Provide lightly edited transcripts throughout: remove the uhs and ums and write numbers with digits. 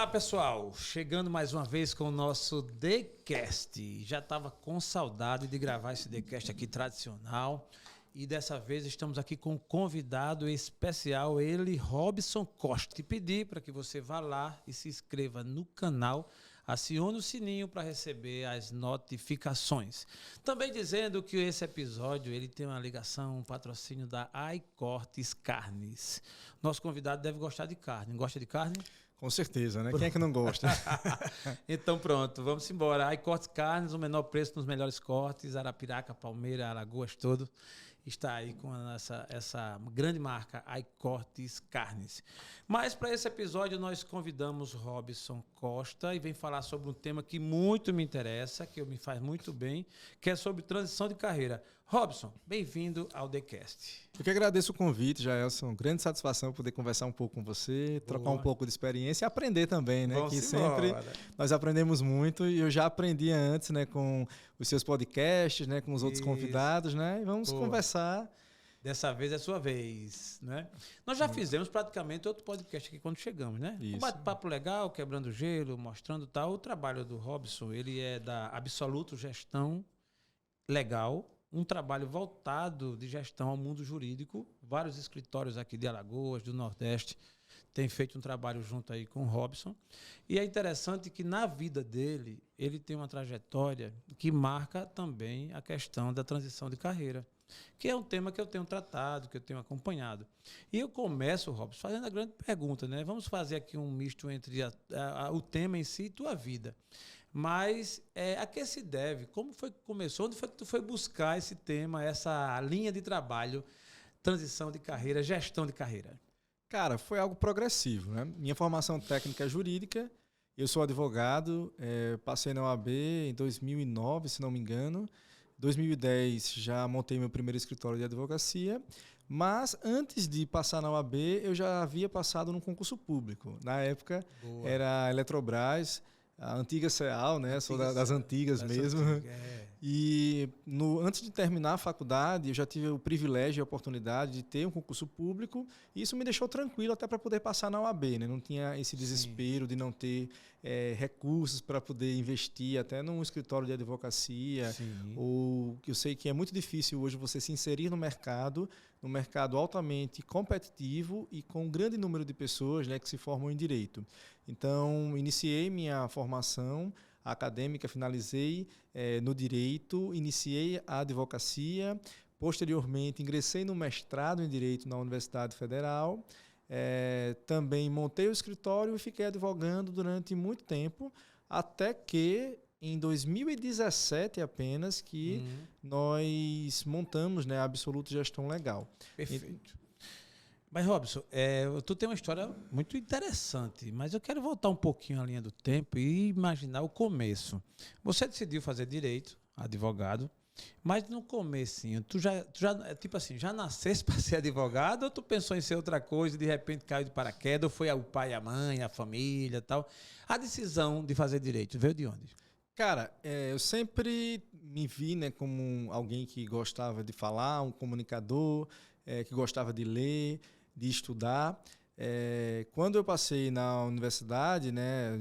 Olá, pessoal! Chegando mais uma vez com o nosso TheCast. Já estava com saudade de gravar esse TheCast aqui tradicional. E dessa vez estamos aqui com um convidado especial, ele, Robson Costa. E pedir para que você vá lá e se inscreva no canal, acione o sininho para receber as notificações. Também dizendo que esse episódio ele tem uma ligação, um patrocínio da iCortes Carnes. Nosso convidado deve gostar de carne. Gosta de carne? Com certeza, né? Quem é que não gosta? Então pronto, vamos embora. iCortes Carnes, o menor preço nos melhores cortes, Arapiraca, Palmeira, Alagoas, todo. Está aí com essa grande marca, iCortes Carnes. Mas para esse episódio nós convidamos Robson Costa e vem falar sobre um tema que muito me interessa, que me faz muito bem, que é sobre transição de carreira. Robson, bem-vindo ao TheCast. Eu que agradeço o convite, Jaelson. Grande satisfação poder conversar um pouco com você, trocar um pouco de experiência e aprender também, né? Vamos que sempre nós aprendemos muito e eu já aprendi antes, né? Com os seus podcasts, né? Com os outros convidados, né? E vamos conversar. Dessa vez é a sua vez, né? Nós já fizemos praticamente outro podcast aqui quando chegamos, né? Isso. Um bate-papo legal, quebrando gelo, mostrando tal. O trabalho do Robson, ele é da Absoluto Gestão Legal, um trabalho voltado de gestão ao mundo jurídico. Vários escritórios aqui de Alagoas, do Nordeste, têm feito um trabalho junto aí com o Robson. E é interessante que na vida dele, ele tem uma trajetória que marca também a questão da transição de carreira, que é um tema que eu tenho tratado, que eu tenho acompanhado. E eu começo, Robson, fazendo a grande pergunta, né? Vamos fazer aqui um misto entre o tema em si e tua vida. Mas a que se deve? Como foi que começou? Onde foi que tu foi buscar esse tema, essa linha de trabalho, transição de carreira, gestão de carreira? Cara, foi algo progressivo, né? Minha formação técnica é jurídica, eu sou advogado, passei na OAB em 2009, se não me engano. Em 2010 já montei meu primeiro escritório de advocacia, mas antes de passar na OAB eu já havia passado num concurso público. Na época era a Eletrobras, a antiga CEAL, né? Sou das antigas mesmo. E antes de terminar a faculdade, eu já tive o privilégio e a oportunidade de ter um concurso público, e isso me deixou tranquilo até para poder passar na OAB, né? Não tinha esse desespero de não ter recursos para poder investir até num escritório de advocacia. Sim. Ou que eu sei que é muito difícil hoje você se inserir no mercado altamente competitivo e com um grande número de pessoas, né, que se formam em direito. Então, iniciei minha formação acadêmica, finalizei no direito, iniciei a advocacia, posteriormente ingressei no mestrado em direito na Universidade Federal, também montei o escritório e fiquei advogando durante muito tempo, até que em 2017 apenas que nós montamos, né, a Absoluto Gestão Legal. Perfeito. Mas, Robson, tu tem uma história muito interessante, mas eu quero voltar um pouquinho à linha do tempo e imaginar o começo. Você decidiu fazer direito, advogado, mas no comecinho, tu já tipo assim, já nascesse para ser advogado ou tu pensou em ser outra coisa e de repente caiu de paraquedas, ou foi o pai, a mãe, a família e tal? A decisão de fazer direito veio de onde? Cara, eu sempre me vi, né, como alguém que gostava de falar, um comunicador, que gostava de ler, de estudar. Quando eu passei na universidade, né,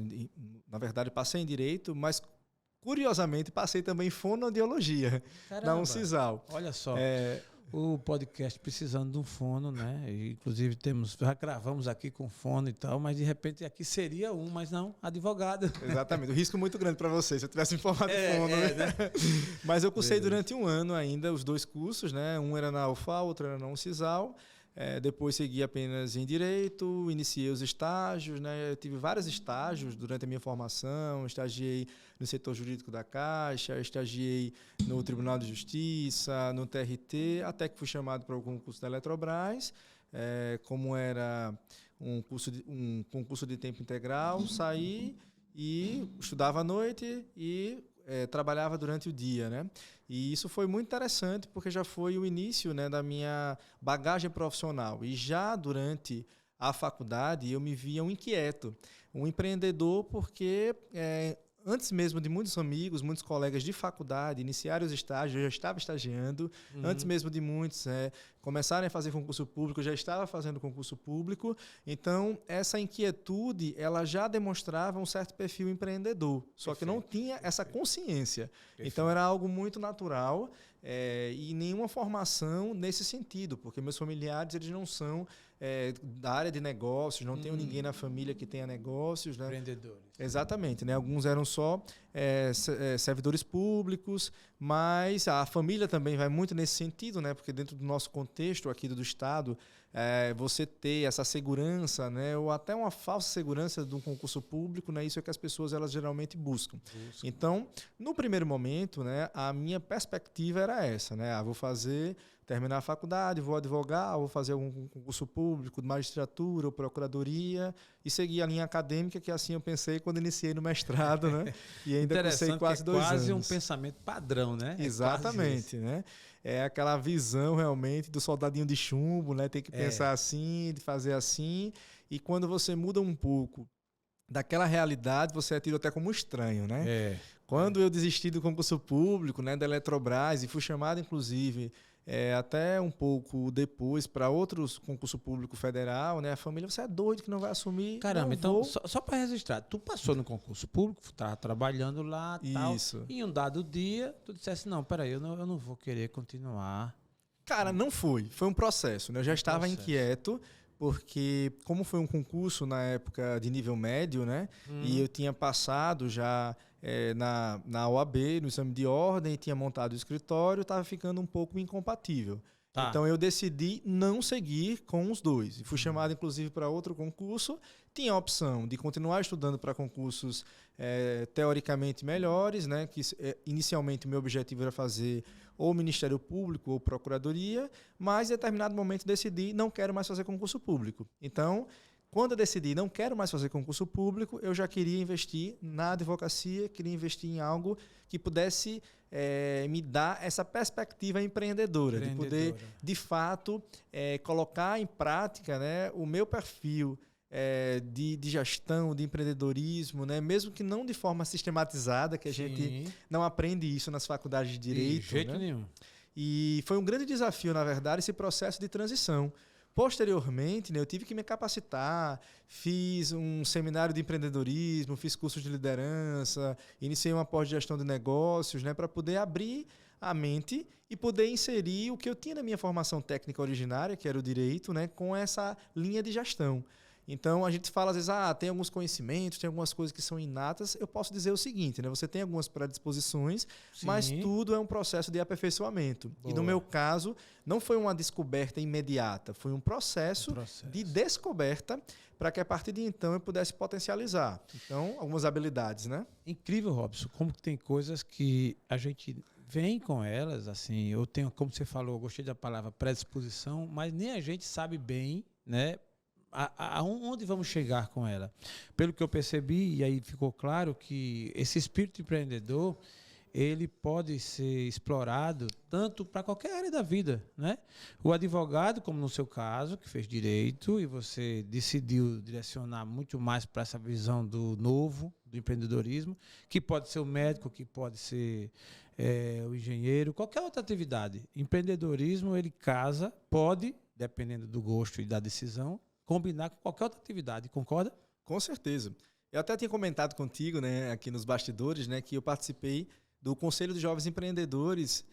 na verdade passei em Direito, mas curiosamente passei também em Fonoaudiologia. Caramba, na Uncisal. Olha só. O podcast precisando de um fono, né? E, inclusive já gravamos aqui com fono e tal, mas de repente aqui seria mas não, advogado. Exatamente, o risco muito grande para você, se eu tivesse informado de fono, né? Mas eu cursei durante um ano ainda os dois cursos, né? Um era na UFAL, outro era na Uncisal. Depois segui apenas em Direito, iniciei os estágios, né? Eu tive vários estágios durante a minha formação, estagiei no setor jurídico da Caixa, estagiei no Tribunal de Justiça, no TRT, até que fui chamado para o concurso da Eletrobras. Como era um concurso de tempo integral, saí e estudava à noite e trabalhava durante o dia, né? E isso foi muito interessante porque já foi o início, né, da minha bagagem profissional. E já durante a faculdade eu me via um inquieto, um empreendedor, porque antes mesmo de muitos amigos, muitos colegas de faculdade iniciarem os estágios, eu já estava estagiando. Antes mesmo de muitos começarem a fazer concurso público, eu já estava fazendo concurso público. Então, essa inquietude, ela já demonstrava um certo perfil empreendedor, só que não tinha essa consciência. Então, era algo muito natural e nenhuma formação nesse sentido, porque meus familiares, eles não são da área de negócios, não tenho ninguém na família que tenha negócios, né? Empreendedores. Exatamente, né? Alguns eram só servidores públicos, mas a família também vai muito nesse sentido, né? Porque dentro do nosso contexto aqui do Estado, você ter essa segurança, né? Ou até uma falsa segurança de um concurso público, né? Isso é que as pessoas elas geralmente buscam. Então, no primeiro momento, né? A minha perspectiva era essa, né? Vou terminar a faculdade, vou advogar, vou fazer algum concurso público, de magistratura ou procuradoria e seguir a linha acadêmica, que assim eu pensei quando iniciei no mestrado, né? E ainda cursei quase 2 anos. Quase um pensamento padrão, né? Exatamente, né? É aquela visão realmente do soldadinho de chumbo, né? Tem que pensar assim, de fazer assim. E quando você muda um pouco daquela realidade, você é tido até como estranho, né? Quando eu desisti do concurso público, né, da Eletrobras, e fui chamado, inclusive, até um pouco depois para outros concurso público federal, né? A família, você é doido que não vai assumir. Caramba, então, só para registrar, tu passou no concurso público, estava trabalhando lá e tal. Isso. E em um dado dia, tu dissesse, não, peraí, eu não vou querer continuar. Cara, não foi. Foi um processo, né? Eu já estava inquieto, porque como foi um concurso na época de nível médio, né? E eu tinha passado já na OAB, no exame de ordem, tinha montado o escritório, estava ficando um pouco incompatível. Tá. Então eu decidi não seguir com os dois. E fui chamado, inclusive, para outro concurso. Tinha a opção de continuar estudando para concursos teoricamente melhores, né? Que inicialmente o meu objetivo era fazer ou Ministério Público ou Procuradoria, mas em determinado momento decidi não quero mais fazer concurso público. Então, quando eu decidi não quero mais fazer concurso público, eu já queria investir na advocacia, queria investir em algo que pudesse me dar essa perspectiva empreendedora, de poder, de fato, colocar em prática, né, o meu perfil de gestão, de empreendedorismo, né? Mesmo que não de forma sistematizada, que a gente não aprende isso nas faculdades de Direito. De jeito né? nenhum. E foi um grande desafio, na verdade, esse processo de transição. Posteriormente, né, eu tive que me capacitar, fiz um seminário de empreendedorismo, fiz cursos de liderança, iniciei uma pós-gestão de negócios, né, para poder abrir a mente e poder inserir o que eu tinha na minha formação técnica originária, que era o direito, né, com essa linha de gestão. Então, a gente fala às vezes, tem alguns conhecimentos, tem algumas coisas que são inatas. Eu posso dizer o seguinte, né? Você tem algumas predisposições, mas tudo é um processo de aperfeiçoamento. Boa. E no meu caso, não foi uma descoberta imediata, foi um processo. De descoberta para que a partir de então eu pudesse potencializar. Então, algumas habilidades, né? Incrível, Robson, como tem coisas que a gente vem com elas, assim, eu tenho, como você falou, eu gostei da palavra predisposição, mas nem a gente sabe bem, né? Aonde vamos chegar com ela? Pelo que eu percebi, e aí ficou claro que esse espírito empreendedor, ele pode ser explorado tanto para qualquer área da vida, né? O advogado, como no seu caso, que fez direito e você decidiu direcionar muito mais para essa visão do novo, do empreendedorismo, que pode ser o médico, que pode ser o engenheiro, qualquer outra atividade. Empreendedorismo, ele casa, pode, dependendo do gosto e da decisão, combinar com qualquer outra atividade, concorda? Com certeza. Eu até tinha comentado contigo, né, aqui nos bastidores, né, que eu participei do Conselho de Jovens Empreendedores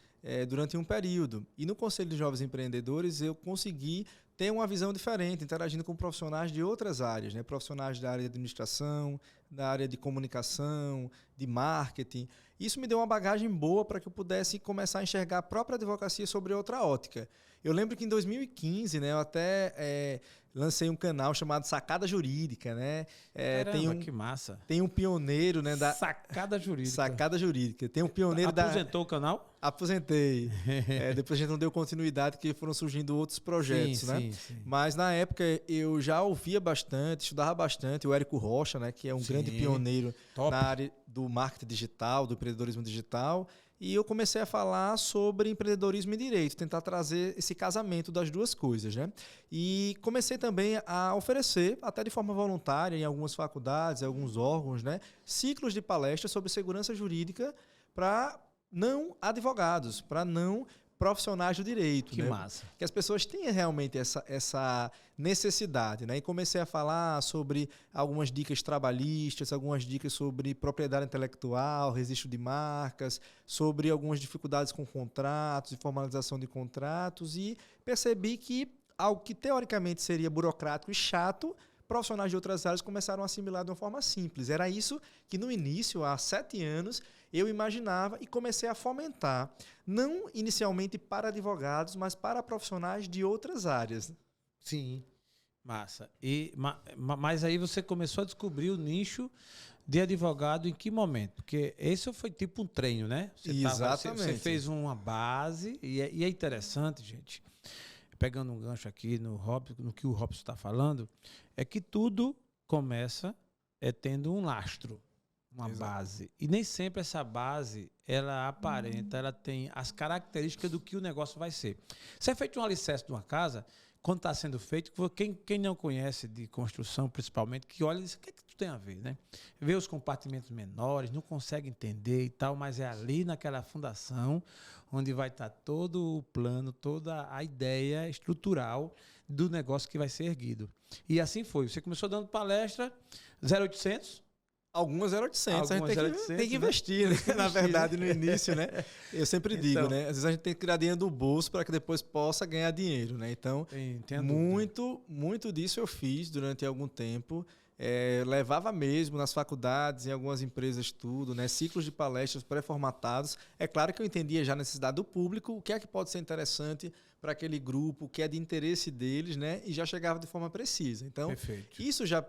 durante um período. E no Conselho de Jovens Empreendedores eu consegui ter uma visão diferente, interagindo com profissionais de outras áreas, né, profissionais da área de administração, da área de comunicação, de marketing. Isso me deu uma bagagem boa para que eu pudesse começar a enxergar a própria advocacia sobre outra ótica. Eu lembro que em 2015, né, eu até lancei um canal chamado Sacada Jurídica, né? Caramba, que massa. Tem um pioneiro, né? Sacada Jurídica. Sacada Jurídica. Tem um pioneiro Aposentou o canal? Aposentei. Depois a gente não deu continuidade, porque foram surgindo outros projetos, né? Sim. Mas na época eu já ouvia bastante, estudava bastante. O Érico Rocha, né? Que é um grande pioneiro na área do marketing digital, do empreendedorismo digital. e eu comecei a falar sobre empreendedorismo e direito, tentar trazer esse casamento das duas coisas, né? E comecei também a oferecer, até de forma voluntária, em algumas faculdades, em alguns órgãos, né, ciclos de palestras sobre segurança jurídica para não advogados, para não profissionais do direito. Que né? massa. Que as pessoas tenham realmente essa necessidade. Né? E comecei a falar sobre algumas dicas trabalhistas, algumas dicas sobre propriedade intelectual, registro de marcas, sobre algumas dificuldades com contratos e formalização de contratos, e percebi que algo que teoricamente seria burocrático e chato, profissionais de outras áreas começaram a assimilar de uma forma simples. Era isso que no início, há 7 anos, eu imaginava e comecei a fomentar, não inicialmente para advogados, mas para profissionais de outras áreas. Sim, massa. Mas aí você começou a descobrir o nicho de advogado em que momento? Porque esse foi tipo um treino, né? Exatamente. Você fez uma base e é interessante, gente, pegando um gancho aqui no que o Robson está falando, é que tudo começa tendo um lastro. Uma Exato. Base. E nem sempre essa base, ela aparenta, ela tem as características do que o negócio vai ser. Se é feito um alicerce de uma casa, quando está sendo feito, quem não conhece de construção, principalmente, que olha e diz, o que é que tu tem a ver, né? Vê os compartimentos menores, não consegue entender e tal, mas é ali naquela fundação onde vai estar todo o plano, toda a ideia estrutural do negócio que vai ser erguido. E assim foi. Você começou dando palestra, 0800... Algumas 0800, a gente tem que investir, né? Na verdade, no início, né? Eu sempre digo, né? Às vezes a gente tem que tirar dinheiro do bolso para que depois possa ganhar dinheiro, né? Então, muito disso eu fiz durante algum tempo. Levava mesmo nas faculdades, em algumas empresas, tudo, né? Ciclos de palestras pré-formatados. É claro que eu entendia já a necessidade do público, o que é que pode ser interessante para aquele grupo, o que é de interesse deles, né? E já chegava de forma precisa. Então, Perfeito. Isso já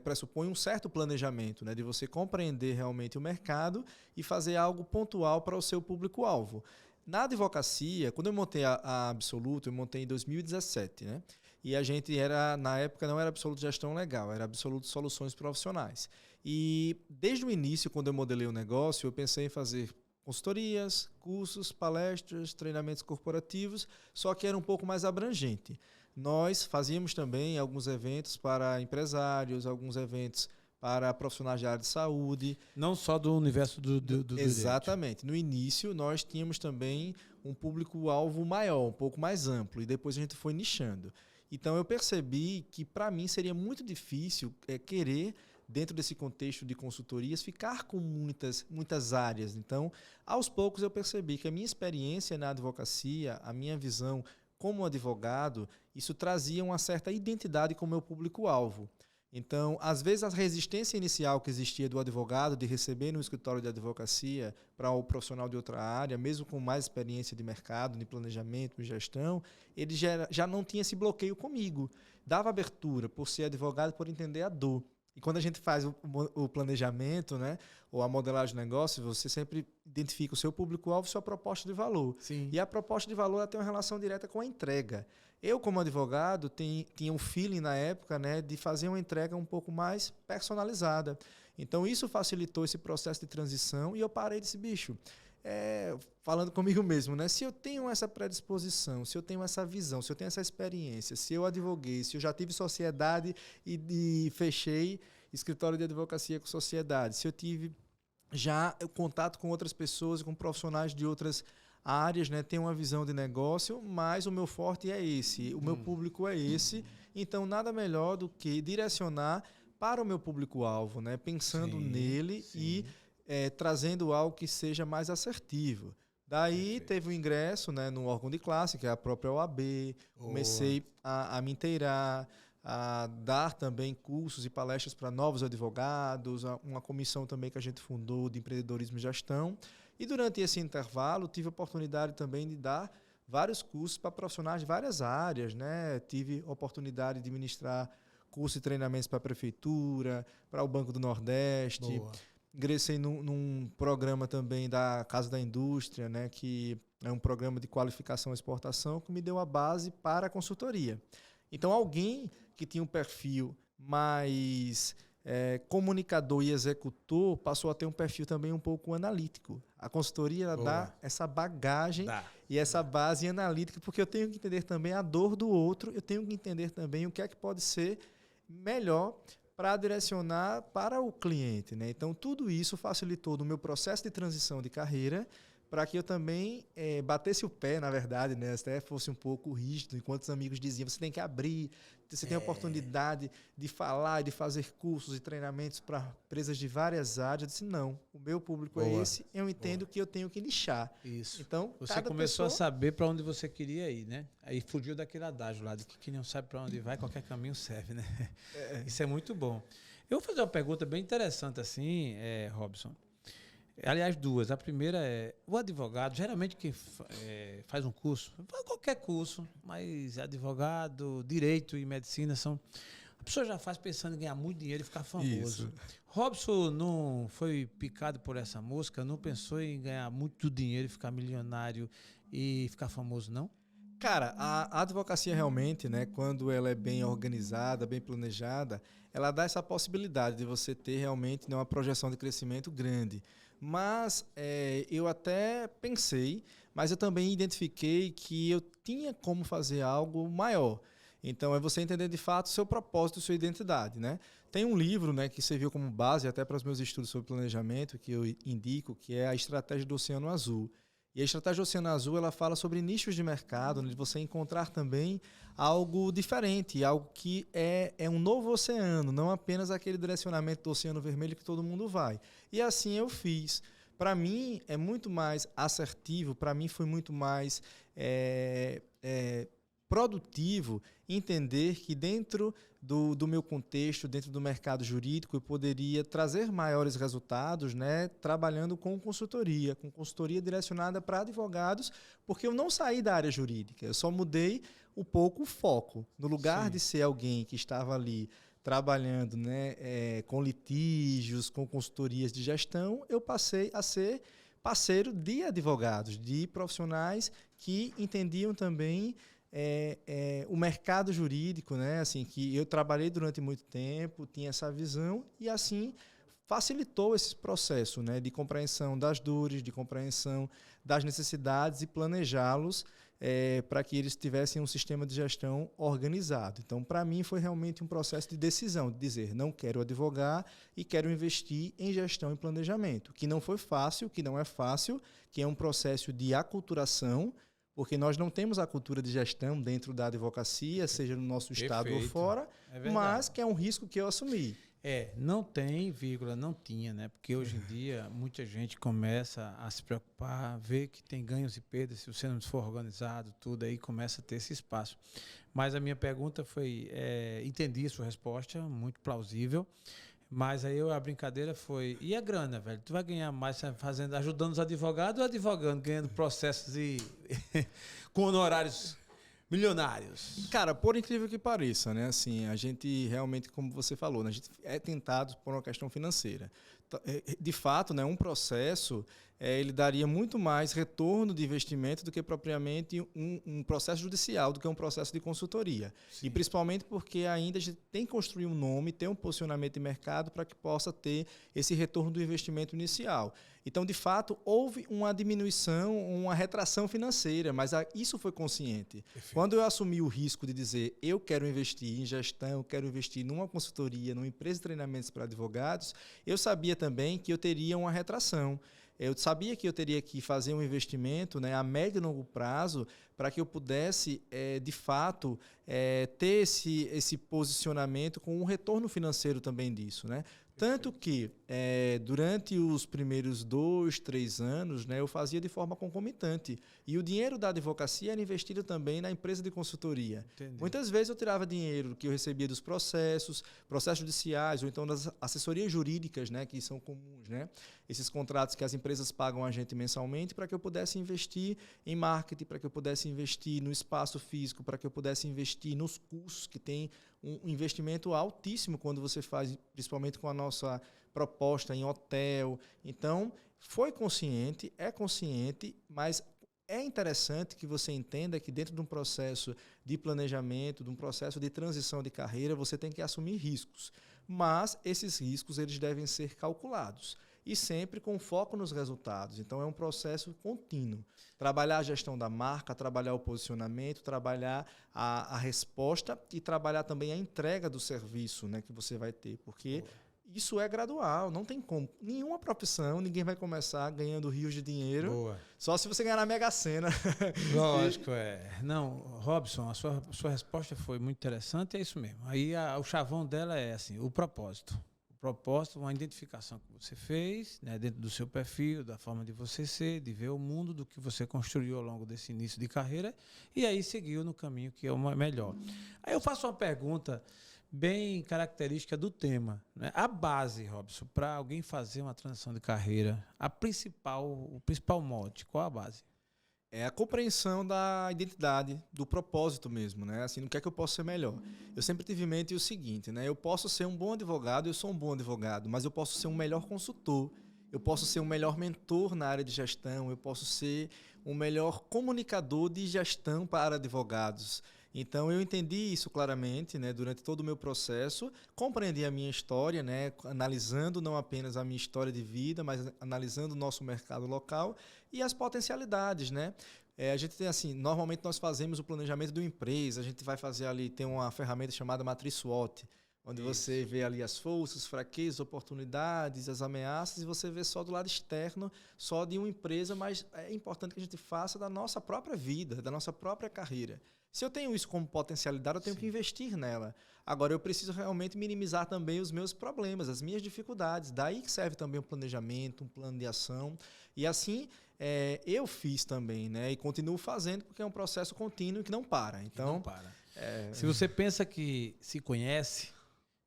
pressupõe um certo planejamento, né, de você compreender realmente o mercado e fazer algo pontual para o seu público-alvo. Na advocacia, quando eu montei a Absoluto, eu montei em 2017, né? E a gente na época não era Absoluto Gestão Legal, era Absoluto Soluções Profissionais. E desde o início, quando eu modelei o negócio, eu pensei em fazer consultorias, cursos, palestras, treinamentos corporativos, só que era um pouco mais abrangente. Nós fazíamos também alguns eventos para empresários, alguns eventos para profissionais de área de saúde. Não só do universo do Exatamente. No início, nós tínhamos também um público-alvo maior, um pouco mais amplo, e depois a gente foi nichando. Então, eu percebi que, para mim, seria muito difícil querer, dentro desse contexto de consultorias, ficar com muitas áreas. Então, aos poucos, eu percebi que a minha experiência na advocacia, a minha visão como advogado, isso trazia uma certa identidade com o meu público-alvo. Então, às vezes, a resistência inicial que existia do advogado de receber no escritório de advocacia para o profissional de outra área, mesmo com mais experiência de mercado, de planejamento, de gestão, ele já não tinha esse bloqueio comigo. Dava abertura por ser advogado, por entender a dor. E quando a gente faz o planejamento, né, ou a modelagem de negócio, você sempre identifica o seu público-alvo e sua proposta de valor. Sim. E a proposta de valor ela tem uma relação direta com a entrega. Eu, como advogado, tinha um feeling na época, né, de fazer uma entrega um pouco mais personalizada. Então, isso facilitou esse processo de transição e eu parei desse bicho. Falando comigo mesmo, né? Se eu tenho essa predisposição, se eu tenho essa visão, se eu tenho essa experiência, se eu advoguei, se eu já tive sociedade e fechei escritório de advocacia com sociedade, se eu tive já contato com outras pessoas, com profissionais de outras áreas, né? Tenho uma visão de negócio, mas o meu forte é esse, o meu público é esse, então nada melhor do que direcionar para o meu público-alvo, né? Pensando nele e trazendo algo que seja mais assertivo. Daí teve o ingresso, né, no órgão de classe, que é a própria OAB. Comecei a me inteirar, a dar também cursos e palestras para novos advogados, uma comissão também que a gente fundou de empreendedorismo e gestão. E durante esse intervalo tive a oportunidade também de dar vários cursos para profissionais de várias áreas, né? Tive a oportunidade de ministrar cursos e treinamentos para a prefeitura, para o Banco do Nordeste. Boa. Ingressei num programa também da Casa da Indústria, né, que é um programa de qualificação e exportação que me deu a base para a consultoria. Então, alguém que tinha um perfil mais comunicador e executor passou a ter um perfil também um pouco analítico. A consultoria ela dá essa bagagem e essa base analítica, porque eu tenho que entender também a dor do outro, eu tenho que entender também o que é que pode ser melhor para direcionar para o cliente, né? Então, tudo isso facilitou no meu processo de transição de carreira para que eu também batesse o pé, na verdade, né? Até fosse um pouco rígido, enquanto os amigos diziam, você tem que abrir, você tem a oportunidade de falar, de fazer cursos e treinamentos para empresas de várias áreas. Eu disse, não, o meu público é esse, eu entendo que eu tenho que nichar. Isso. Então, você começou a saber para onde você queria ir, né? Aí fugiu daquele adágio lá, de que quem não sabe para onde vai, qualquer caminho serve, né? Isso é muito bom. Eu vou fazer uma pergunta bem interessante assim, Robson. Aliás, duas. A primeira é, o advogado, geralmente quem faz um curso, qualquer curso, mas advogado, direito e medicina são... A pessoa já faz pensando em ganhar muito dinheiro e ficar famoso. Isso. Robson não foi picado por essa mosca, não pensou em ganhar muito dinheiro e ficar milionário e ficar famoso, não? Cara, a advocacia realmente, né, quando ela é bem organizada, bem planejada, ela dá essa possibilidade de você ter realmente, né, uma projeção de crescimento grande. Mas eu até pensei, mas eu também identifiquei que eu tinha como fazer algo maior. Então, é você entender de fato o seu propósito, sua identidade, né? Tem um livro, né, que serviu como base até para os meus estudos sobre planejamento, que eu indico, que é a Estratégia do Oceano Azul. E a Estratégia do Oceano Azul, ela fala sobre nichos de mercado, onde você encontrar também algo diferente, algo que é um novo oceano, não apenas aquele direcionamento do Oceano Vermelho que todo mundo vai. E assim eu fiz. Para mim, é muito mais assertivo, para mim foi muito mais produtivo entender que dentro do meu contexto, dentro do mercado jurídico, eu poderia trazer maiores resultados, né, trabalhando com consultoria direcionada para advogados, porque eu não saí da área jurídica, eu só mudei um pouco o foco. No lugar de ser alguém que estava ali trabalhando, né, com litígios, com consultorias de gestão, eu passei a ser parceiro de advogados, de profissionais que entendiam também o mercado jurídico, né? Assim, que eu trabalhei durante muito tempo, tinha essa visão e assim facilitou esse processo, né, de compreensão das dores, de compreensão das necessidades e planejá-los para que eles tivessem um sistema de gestão organizado. Então, para mim, foi realmente um processo de decisão, de dizer, não quero advogar e quero investir em gestão e planejamento, que não foi fácil, que não é fácil, que é um processo de aculturação, porque nós não temos a cultura de gestão dentro da advocacia, seja no nosso estado ou fora, mas que é um risco que eu assumi. Não tem, vírgula, não tinha, né? Porque hoje em dia muita gente começa a se preocupar, ver que tem ganhos e perdas, se você não for organizado, tudo aí começa a ter esse espaço. Mas a minha pergunta foi, entendi a sua resposta, muito plausível, mas aí a brincadeira foi, e a grana, velho? Tu vai ganhar mais fazendo, ajudando os advogados ou advogando, ganhando processos com honorários milionários? Cara, por incrível que pareça, né? Assim, a gente realmente, como você falou, né? A gente é tentado por uma questão financeira. De fato, né, um processo ele daria muito mais retorno de investimento do que propriamente um processo judicial, do que um processo de consultoria. Sim. E principalmente porque ainda a gente tem que construir um nome, ter um posicionamento de mercado para que possa ter esse retorno do investimento inicial. Então, de fato, houve uma diminuição, uma retração financeira, mas isso foi consciente. Perfeito. Quando eu assumi o risco de dizer eu quero investir em gestão, eu quero investir numa consultoria, numa empresa de treinamentos para advogados, eu sabia também que eu teria uma retração. Eu sabia que eu teria que fazer um investimento, né, a médio e longo prazo para que eu pudesse, de fato, ter esse posicionamento com um retorno financeiro também disso, né? Tanto que, durante os primeiros 2, 3 anos, né, eu fazia de forma concomitante. E o dinheiro da advocacia era investido também na empresa de consultoria. Entendi. Muitas vezes eu tirava dinheiro que eu recebia dos processos judiciais, ou então das assessorias jurídicas, né, que são comuns, né? Esses contratos que as empresas pagam a gente mensalmente para que eu pudesse investir em marketing, para que eu pudesse investir no espaço físico, para que eu pudesse investir nos cursos, que tem um investimento altíssimo quando você faz, principalmente com a nossa proposta em hotel. Então, foi consciente, é consciente, mas é interessante que você entenda que dentro de um processo de planejamento, de um processo de transição de carreira, você tem que assumir riscos. Mas esses riscos eles devem ser calculados. e sempre com foco nos resultados. Então, é um processo contínuo. Trabalhar a gestão da marca, trabalhar o posicionamento, trabalhar a resposta e trabalhar também a entrega do serviço, né, que você vai ter, porque isso é gradual, não tem como. Nenhuma profissão, ninguém vai começar ganhando rios de dinheiro, só se você ganhar na Mega Sena. Lógico, Não, Robson, a sua resposta foi muito interessante, é isso mesmo. Aí o chavão dela é assim, o propósito. Propósito, uma identificação que você fez, né, dentro do seu perfil, da forma de você ser, de ver o mundo, do que você construiu ao longo desse início de carreira, e aí seguiu no caminho que é o melhor. Aí eu faço uma pergunta bem característica do tema, né? A base, Robson, para alguém fazer uma transição de carreira, o principal mote, qual a base? É a compreensão da identidade, do propósito mesmo, né? Assim, no que é que eu posso ser melhor. Eu sempre tive em mente o seguinte, né? Eu posso ser um bom advogado, eu sou um bom advogado, mas eu posso ser um melhor consultor, eu posso ser um melhor mentor na área de gestão, eu posso ser um melhor comunicador de gestão para advogados. Então, eu entendi isso claramente, né, durante todo o meu processo, compreendi a minha história, né, analisando não apenas a minha história de vida, mas analisando o nosso mercado local e as potencialidades, né? A gente tem assim, normalmente nós fazemos o planejamento de uma empresa, a gente vai fazer ali, tem uma ferramenta chamada matriz SWOT, onde você vê ali as forças, fraquezas, oportunidades, as ameaças, e você vê só do lado externo, só de uma empresa, mas é importante que a gente faça da nossa própria vida, da nossa própria carreira. Se eu tenho isso como potencialidade, eu tenho que investir nela. Agora, eu preciso realmente minimizar também os meus problemas, as minhas dificuldades. Daí que serve também um planejamento, um plano de ação. E assim, eu fiz também, né? E continuo fazendo, porque é um processo contínuo que não para. Então, não para. Se você pensa que se conhece,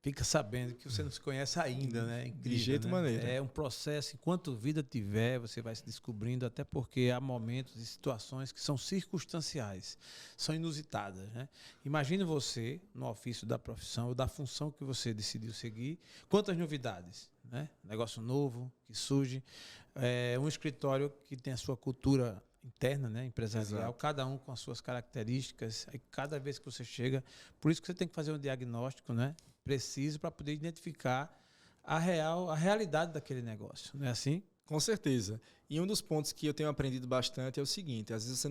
fica sabendo que você não se conhece ainda, né? Incrível, de jeito maneira. É um processo, enquanto vida tiver, você vai se descobrindo, até porque há momentos e situações que são circunstanciais, são inusitadas, né? Imagine você, no ofício da profissão ou da função que você decidiu seguir, quantas novidades, né? Negócio novo que surge, um escritório que tem a sua cultura interna, né, empresarial, exato, cada um com as suas características, e cada vez que você chega, por isso que você tem que fazer um diagnóstico, né, preciso para poder identificar a realidade daquele negócio, não é assim? Com certeza. E um dos pontos que eu tenho aprendido bastante é o seguinte, às vezes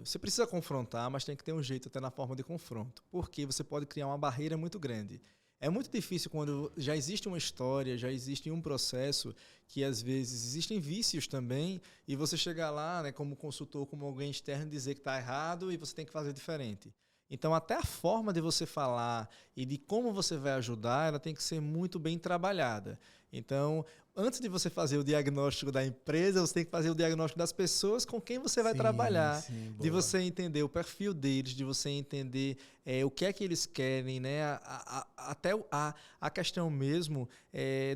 você precisa confrontar, mas tem que ter um jeito até na forma de confronto, porque você pode criar uma barreira muito grande. É muito difícil quando já existe uma história, já existe um processo que às vezes existem vícios também e você chegar lá, né, como consultor, como alguém externo, dizer que está errado e você tem que fazer diferente. Então, até a forma de você falar e de como você vai ajudar, ela tem que ser muito bem trabalhada. Então, antes de você fazer o diagnóstico da empresa, você tem que fazer o diagnóstico das pessoas com quem você vai trabalhar. Sim, de você entender o perfil deles, de você entender o que é que eles querem, né? Até a questão mesmo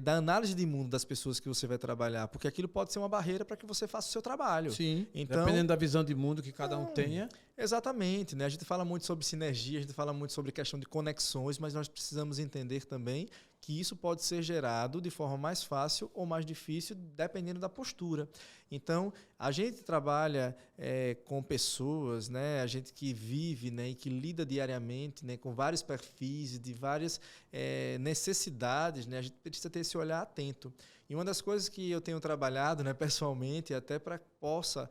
da análise de mundo das pessoas que você vai trabalhar, porque aquilo pode ser uma barreira para que você faça o seu trabalho. Sim, então, dependendo da visão de mundo que cada um tenha. Exatamente, né? A gente fala muito sobre sinergia, a gente fala muito sobre questão de conexões, mas nós precisamos entender também que isso pode ser gerado de forma mais fácil ou mais difícil, dependendo da postura. Então, a gente trabalha com pessoas, né, a gente que vive, né, e que lida diariamente, né, com vários perfis, de várias necessidades, né, a gente precisa ter esse olhar atento. E uma das coisas que eu tenho trabalhado, né, pessoalmente, até para que possa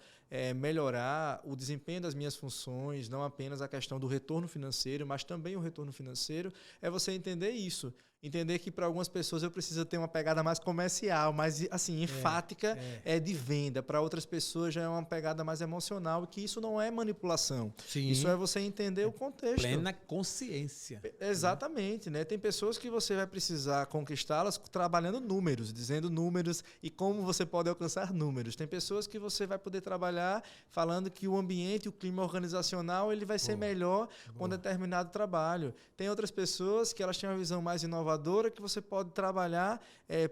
melhorar o desempenho das minhas funções, não apenas a questão do retorno financeiro, mas também o retorno financeiro, é você entender isso. Entender que para algumas pessoas eu preciso ter uma pegada mais comercial, mais assim, enfática, de venda. Para outras pessoas já é uma pegada mais emocional, e que isso não é manipulação. Sim. Isso é você entender o contexto. Plena consciência. Exatamente, né? Tem pessoas que você vai precisar conquistá-las trabalhando números, dizendo números e como você pode alcançar números. Tem pessoas que você vai poder trabalhar falando que o ambiente, o clima organizacional, ele vai ser melhor com determinado trabalho. Tem outras pessoas que elas têm uma visão mais inovadora, que você pode trabalhar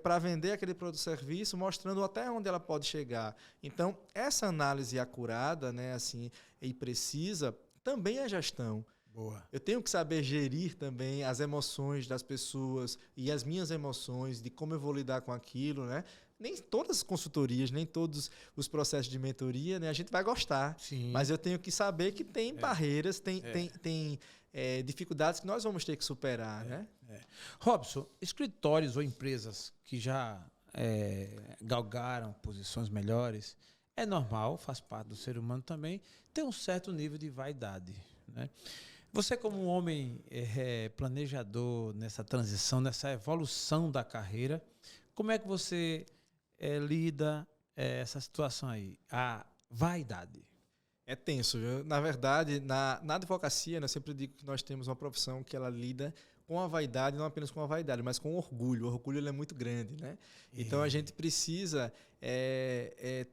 para vender aquele produto ou serviço, mostrando até onde ela pode chegar. Então, essa análise acurada, né, assim, e precisa, também é gestão. Boa. Eu tenho que saber gerir também as emoções das pessoas e as minhas emoções, de como eu vou lidar com aquilo, né? Nem todas as consultorias, nem todos os processos de mentoria, né, a gente vai gostar. Sim. Mas eu tenho que saber que tem barreiras, tem dificuldades que nós vamos ter que superar, né? Robson, escritórios ou empresas que já galgaram posições melhores. É normal, faz parte do ser humano também, ter um certo nível de vaidade, né? Você, como um homem planejador nessa transição, nessa evolução da carreira, como é que você lida essa situação aí? A vaidade. É tenso, viu? Na verdade, na advocacia, né, eu sempre digo que nós temos uma profissão que ela lida com a vaidade, não apenas com a vaidade, mas com o orgulho. O orgulho ele é muito grande, né? Então a gente precisa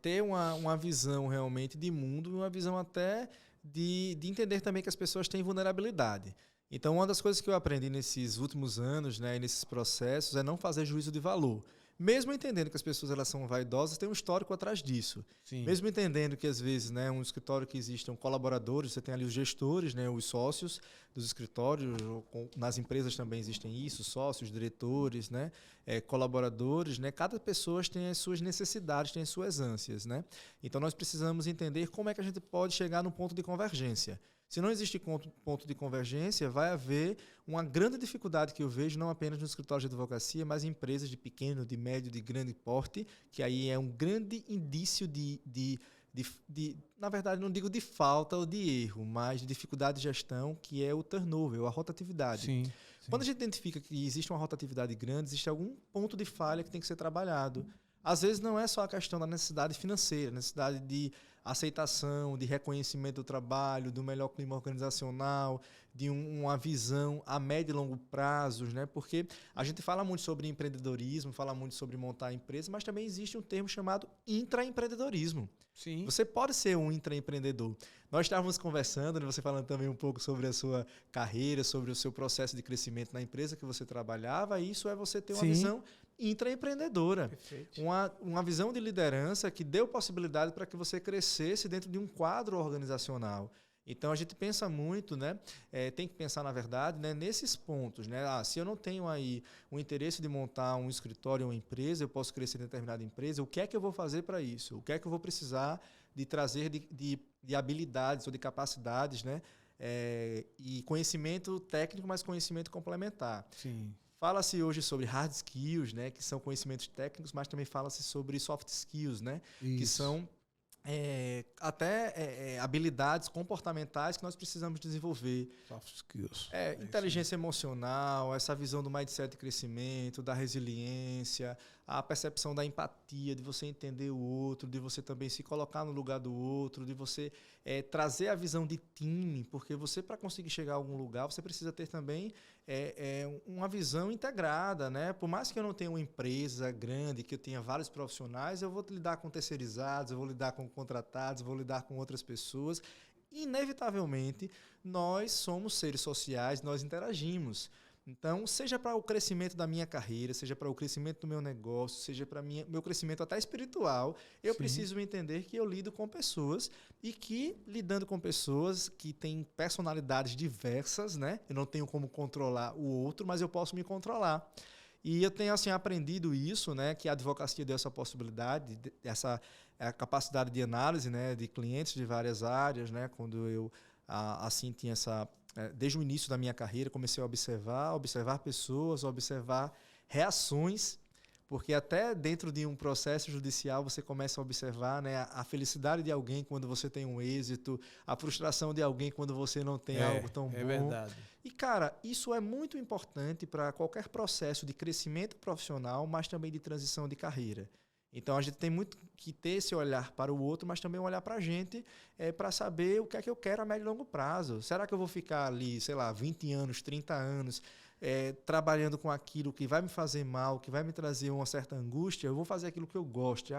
ter uma visão realmente de mundo, uma visão até de entender também que as pessoas têm vulnerabilidade. Então uma das coisas que eu aprendi nesses últimos anos, né, nesses processos, é não fazer juízo de valor. Mesmo entendendo que as pessoas elas são vaidosas, tem um histórico atrás disso. Sim. Mesmo entendendo que, às vezes, né, um escritório que existam colaboradores, você tem ali os gestores, né, os sócios dos escritórios, nas empresas também existem isso, sócios, diretores, né, colaboradores, né, cada pessoa tem as suas necessidades, tem as suas ânsias, né? Então, nós precisamos entender como é que a gente pode chegar no ponto de convergência. Se não existe ponto de convergência, vai haver uma grande dificuldade que eu vejo, não apenas no escritório de advocacia, mas em empresas de pequeno, de médio, de grande porte, que aí é um grande indício na verdade, não digo de falta ou de erro, mas de dificuldade de gestão, que é o turnover, a rotatividade. Sim. Quando a gente identifica que existe uma rotatividade grande, existe algum ponto de falha que tem que ser trabalhado. Às vezes não é só a questão da necessidade financeira, necessidade de aceitação, de reconhecimento do trabalho, do melhor clima organizacional, de uma visão a médio e longo prazos, né? Porque a gente fala muito sobre empreendedorismo, fala muito sobre montar empresa, mas também existe um termo chamado intraempreendedorismo. Sim. Você pode ser um intraempreendedor. Nós estávamos conversando, né, você falando também um pouco sobre a sua carreira, sobre o seu processo de crescimento na empresa que você trabalhava, e isso é você ter uma visão intraempreendedora. Perfeito. Uma visão de liderança que deu possibilidade para que você crescesse dentro de um quadro organizacional. Então, a gente pensa muito, né? Tem que pensar, na verdade, né, nesses pontos. Né? Se eu não tenho aí o interesse de montar um escritório ou uma empresa, eu posso crescer em determinada empresa, o que é que eu vou fazer para isso? O que é que eu vou precisar de trazer de habilidades ou de capacidades, né? E conhecimento técnico, mas conhecimento complementar. Sim. Fala-se hoje sobre hard skills, né, que são conhecimentos técnicos, mas também fala-se sobre soft skills, né, que são habilidades comportamentais que nós precisamos desenvolver. Soft skills. Inteligência emocional, essa visão do mindset de crescimento, da resiliência, a percepção da empatia, de você entender o outro, de você também se colocar no lugar do outro, de você trazer a visão de time, porque você, para conseguir chegar a algum lugar, você precisa ter também uma visão integrada, né? Por mais que eu não tenha uma empresa grande, que eu tenha vários profissionais, eu vou lidar com terceirizados, eu vou lidar com contratados, eu vou lidar com outras pessoas. Inevitavelmente, nós somos seres sociais, nós interagimos. Então, seja para o crescimento da minha carreira, seja para o crescimento do meu negócio, seja para meu crescimento até espiritual, eu preciso entender que eu lido com pessoas e que, lidando com pessoas que têm personalidades diversas, né? Eu não tenho como controlar o outro, mas eu posso me controlar. E eu tenho assim, aprendido isso, né? Que a advocacia deu essa possibilidade, essa capacidade de análise, né? De clientes de várias áreas, né? Quando eu assim tinha essa... Desde o início da minha carreira, comecei a observar pessoas, observar reações, porque até dentro de um processo judicial você começa a observar, né, a felicidade de alguém quando você tem um êxito, a frustração de alguém quando você não tem algo tão bom. É verdade. E, cara, isso é muito importante para qualquer processo de crescimento profissional, mas também de transição de carreira. Então, a gente tem muito que ter esse olhar para o outro, mas também olhar para a gente para saber o que é que eu quero a médio e longo prazo. Será que eu vou ficar ali, sei lá, 20 anos, 30 anos, trabalhando com aquilo que vai me fazer mal, que vai me trazer uma certa angústia? Eu vou fazer aquilo que eu gosto.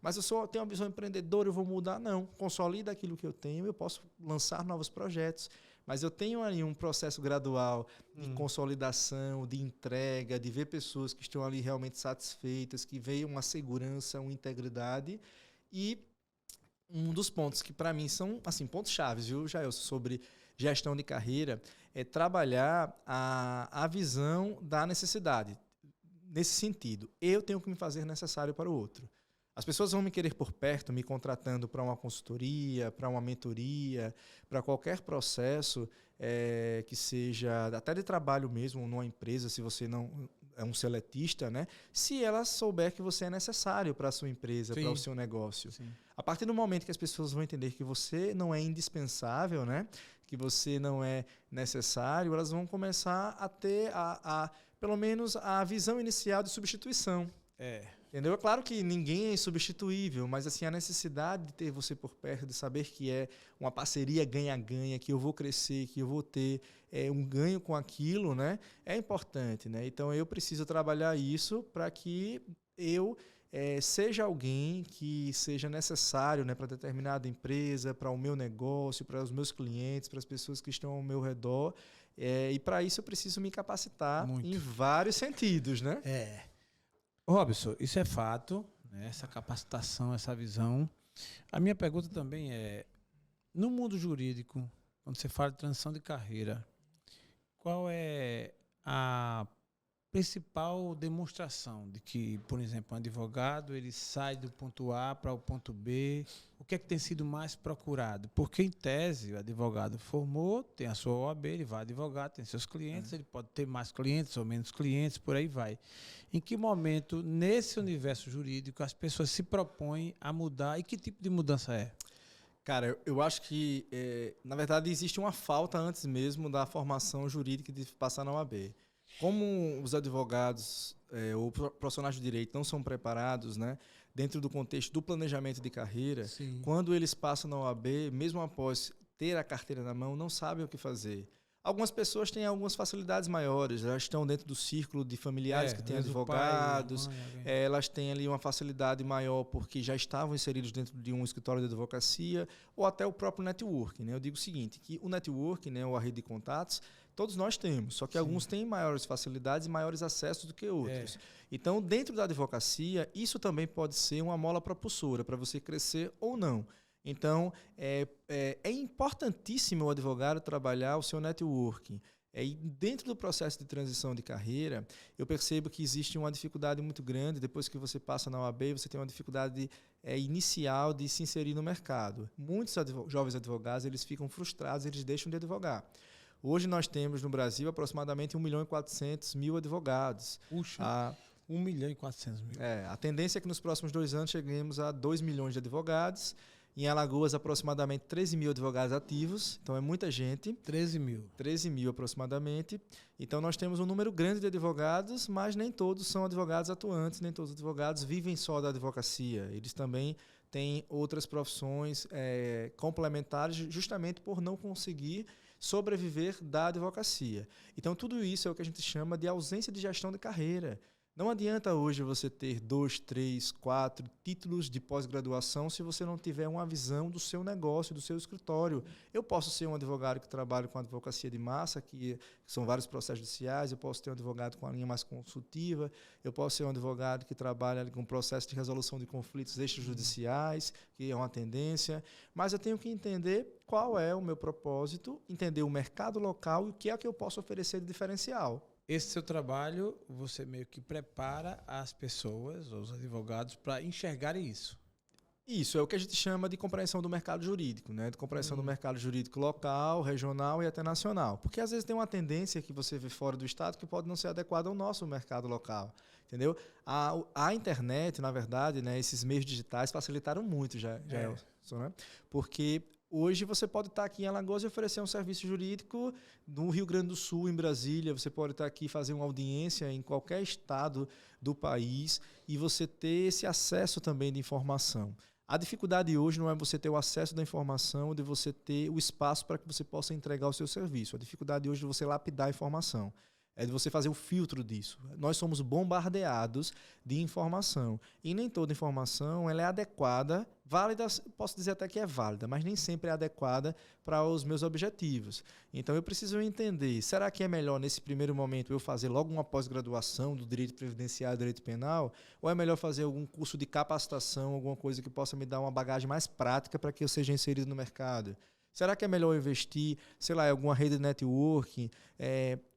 Mas eu só tenho uma visão empreendedora, eu vou mudar? Não. Consolida aquilo que eu tenho, eu posso lançar novos projetos. Mas eu tenho aí um processo gradual de consolidação, de entrega, de ver pessoas que estão ali realmente satisfeitas, que veem uma segurança, uma integridade. E um dos pontos que, para mim, são assim, pontos chaves, viu, Jair, sobre gestão de carreira, é trabalhar a visão da necessidade. Nesse sentido, eu tenho que me fazer necessário para o outro. As pessoas vão me querer por perto, me contratando para uma consultoria, para uma mentoria, para qualquer processo que seja, até de trabalho mesmo, numa empresa, se você não é um seletista, né? Se ela souber que você é necessário para a sua empresa, para o seu negócio. Sim. A partir do momento que as pessoas vão entender que você não é indispensável, né? Que você não é necessário, elas vão começar a ter pelo menos a visão inicial de substituição. Entendeu? É claro que ninguém é insubstituível, mas assim, a necessidade de ter você por perto, de saber que é uma parceria ganha-ganha, que eu vou crescer, que eu vou ter um ganho com aquilo, né? É importante, né? Então eu preciso trabalhar isso para que eu seja alguém que seja necessário, né, para determinada empresa, para o meu negócio, para os meus clientes, para as pessoas que estão ao meu redor. E para isso eu preciso me capacitar em vários sentidos, né? Robson, isso é fato, né? Essa capacitação, essa visão. A minha pergunta também é, no mundo jurídico, quando você fala de transição de carreira, qual é a principal demonstração de que, por exemplo, um advogado ele sai do ponto A para o ponto B? O que é que tem sido mais procurado? Porque, em tese, o advogado formou, tem a sua OAB, ele vai advogar, tem seus clientes, ele pode ter mais clientes ou menos clientes, por aí vai. Em que momento, nesse universo jurídico, as pessoas se propõem a mudar e que tipo de mudança é? Cara, eu acho que, na verdade, existe uma falta antes mesmo da formação jurídica de passar na OAB. Como os advogados ou profissionais de direito não são preparados, né, dentro do contexto do planejamento de carreira, Sim. quando eles passam na OAB, mesmo após ter a carteira na mão, não sabem o que fazer. Algumas pessoas têm algumas facilidades maiores, elas estão dentro do círculo de familiares que têm advogados, elas têm ali uma facilidade maior porque já estavam inseridos dentro de um escritório de advocacia, ou até o próprio networking, né? Eu digo o seguinte, que o networking, né, ou a rede de contatos, todos nós temos, só que Sim. alguns têm maiores facilidades e maiores acessos do que outros. Então, dentro da advocacia, isso também pode ser uma mola propulsora para você crescer ou não. Então, é importantíssimo o advogado trabalhar o seu networking. E dentro do processo de transição de carreira, eu percebo que existe uma dificuldade muito grande. Depois que você passa na OAB, você tem uma dificuldade inicial de se inserir no mercado. Muitos jovens advogados eles ficam frustrados, eles deixam de advogar. Hoje nós temos no Brasil aproximadamente 1.400.000 advogados. Puxa, 1.400.000. A tendência é que nos próximos 2 anos cheguemos a 2 milhões de advogados. Em Alagoas, aproximadamente 13.000 advogados ativos. Então, é muita gente. 13.000 aproximadamente. Então, nós temos um número grande de advogados, mas nem todos são advogados atuantes, nem todos os advogados vivem só da advocacia. Eles também têm outras profissões complementares, justamente por não conseguir sobreviver da advocacia. Então, tudo isso é o que a gente chama de ausência de gestão de carreira. Não adianta hoje você ter 2, 3, 4 títulos de pós-graduação se você não tiver uma visão do seu negócio, do seu escritório. Eu posso ser um advogado que trabalha com advocacia de massa, que são vários processos judiciais, eu posso ter um advogado com a linha mais consultiva, eu posso ser um advogado que trabalha com processo de resolução de conflitos extrajudiciais, que é uma tendência, mas eu tenho que entender qual é o meu propósito, entender o mercado local e o que é que eu posso oferecer de diferencial. Esse seu trabalho, você meio que prepara as pessoas, os advogados, para enxergarem isso. Isso, é o que a gente chama de compreensão do mercado jurídico, né? De compreensão do mercado jurídico local, regional e até nacional. Porque às vezes tem uma tendência que você vê fora do estado que pode não ser adequada ao nosso mercado local, entendeu? A internet, na verdade, né, esses meios digitais facilitaram muito, né? Porque hoje você pode estar aqui em Alagoas e oferecer um serviço jurídico no Rio Grande do Sul, em Brasília. Você pode estar aqui e fazer uma audiência em qualquer estado do país e você ter esse acesso também de informação. A dificuldade hoje não é você ter o acesso da informação, de você ter o espaço para que você possa entregar o seu serviço. A dificuldade hoje é você lapidar a informação. É de você fazer o filtro disso. Nós somos bombardeados de informação. E nem toda informação ela é adequada, válida, posso dizer até que é válida, mas nem sempre é adequada para os meus objetivos. Então eu preciso entender, será que é melhor nesse primeiro momento eu fazer logo uma pós-graduação do direito previdenciário e direito penal? Ou é melhor fazer algum curso de capacitação, alguma coisa que possa me dar uma bagagem mais prática para que eu seja inserido no mercado? Será que é melhor investir, sei lá, em alguma rede de networking,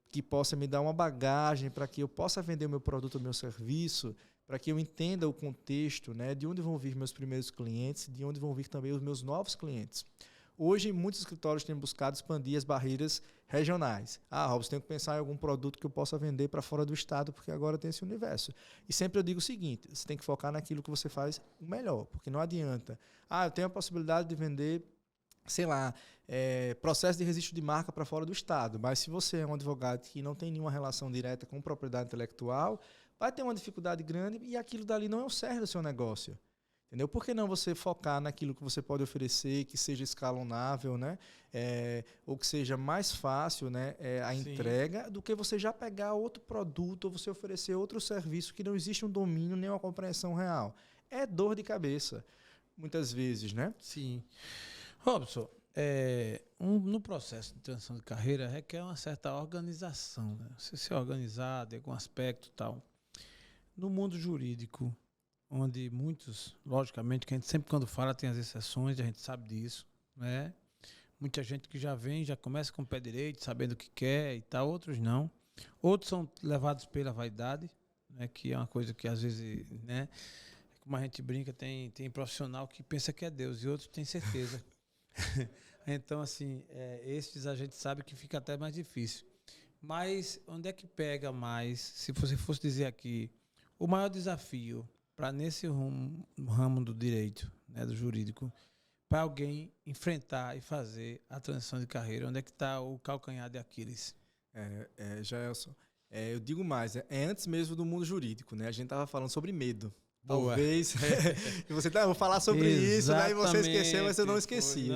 que possa me dar uma bagagem para que eu possa vender o meu produto ou meu serviço, para que eu entenda o contexto, né, de onde vão vir meus primeiros clientes, de onde vão vir também os meus novos clientes. Hoje, muitos escritórios têm buscado expandir as barreiras regionais. Robson, tenho que pensar em algum produto que eu possa vender para fora do estado, porque agora tem esse universo. E sempre eu digo o seguinte, você tem que focar naquilo que você faz o melhor, porque não adianta. Eu tenho a possibilidade de vender, sei lá, processo de registro de marca para fora do estado, mas se você é um advogado que não tem nenhuma relação direta com propriedade intelectual, vai ter uma dificuldade grande e aquilo dali não é o cerne do seu negócio. Entendeu? Por que não você focar naquilo que você pode oferecer, que seja escalonável, né? Ou que seja mais fácil, né? A entrega, do que você já pegar outro produto ou você oferecer outro serviço que não existe um domínio nem uma compreensão real. É dor de cabeça, muitas vezes, né? Sim. Robson, no processo de transição de carreira requer uma certa organização, né? Você se organizar em algum aspecto e tal. No mundo jurídico, onde muitos, logicamente, que a gente sempre quando fala tem as exceções, a gente sabe disso, né? Muita gente que já vem, já começa com o pé direito, sabendo o que quer e tal, outros não. Outros são levados pela vaidade, né? Que é uma coisa que às vezes, né? Como a gente brinca, tem profissional que pensa que é Deus e outros têm certeza. Então, assim, esses a gente sabe que fica até mais difícil. Mas onde é que pega mais, se você fosse dizer aqui, o maior desafio para nesse ramo do direito, né, do jurídico, para alguém enfrentar e fazer a transição de carreira? Onde é que está o calcanhar de Aquiles? Jaelson, eu digo mais, antes mesmo do mundo jurídico, né? A gente estava falando sobre medo. Boa. Talvez você vou falar sobre isso, né? E você esqueceu, mas eu não esqueci.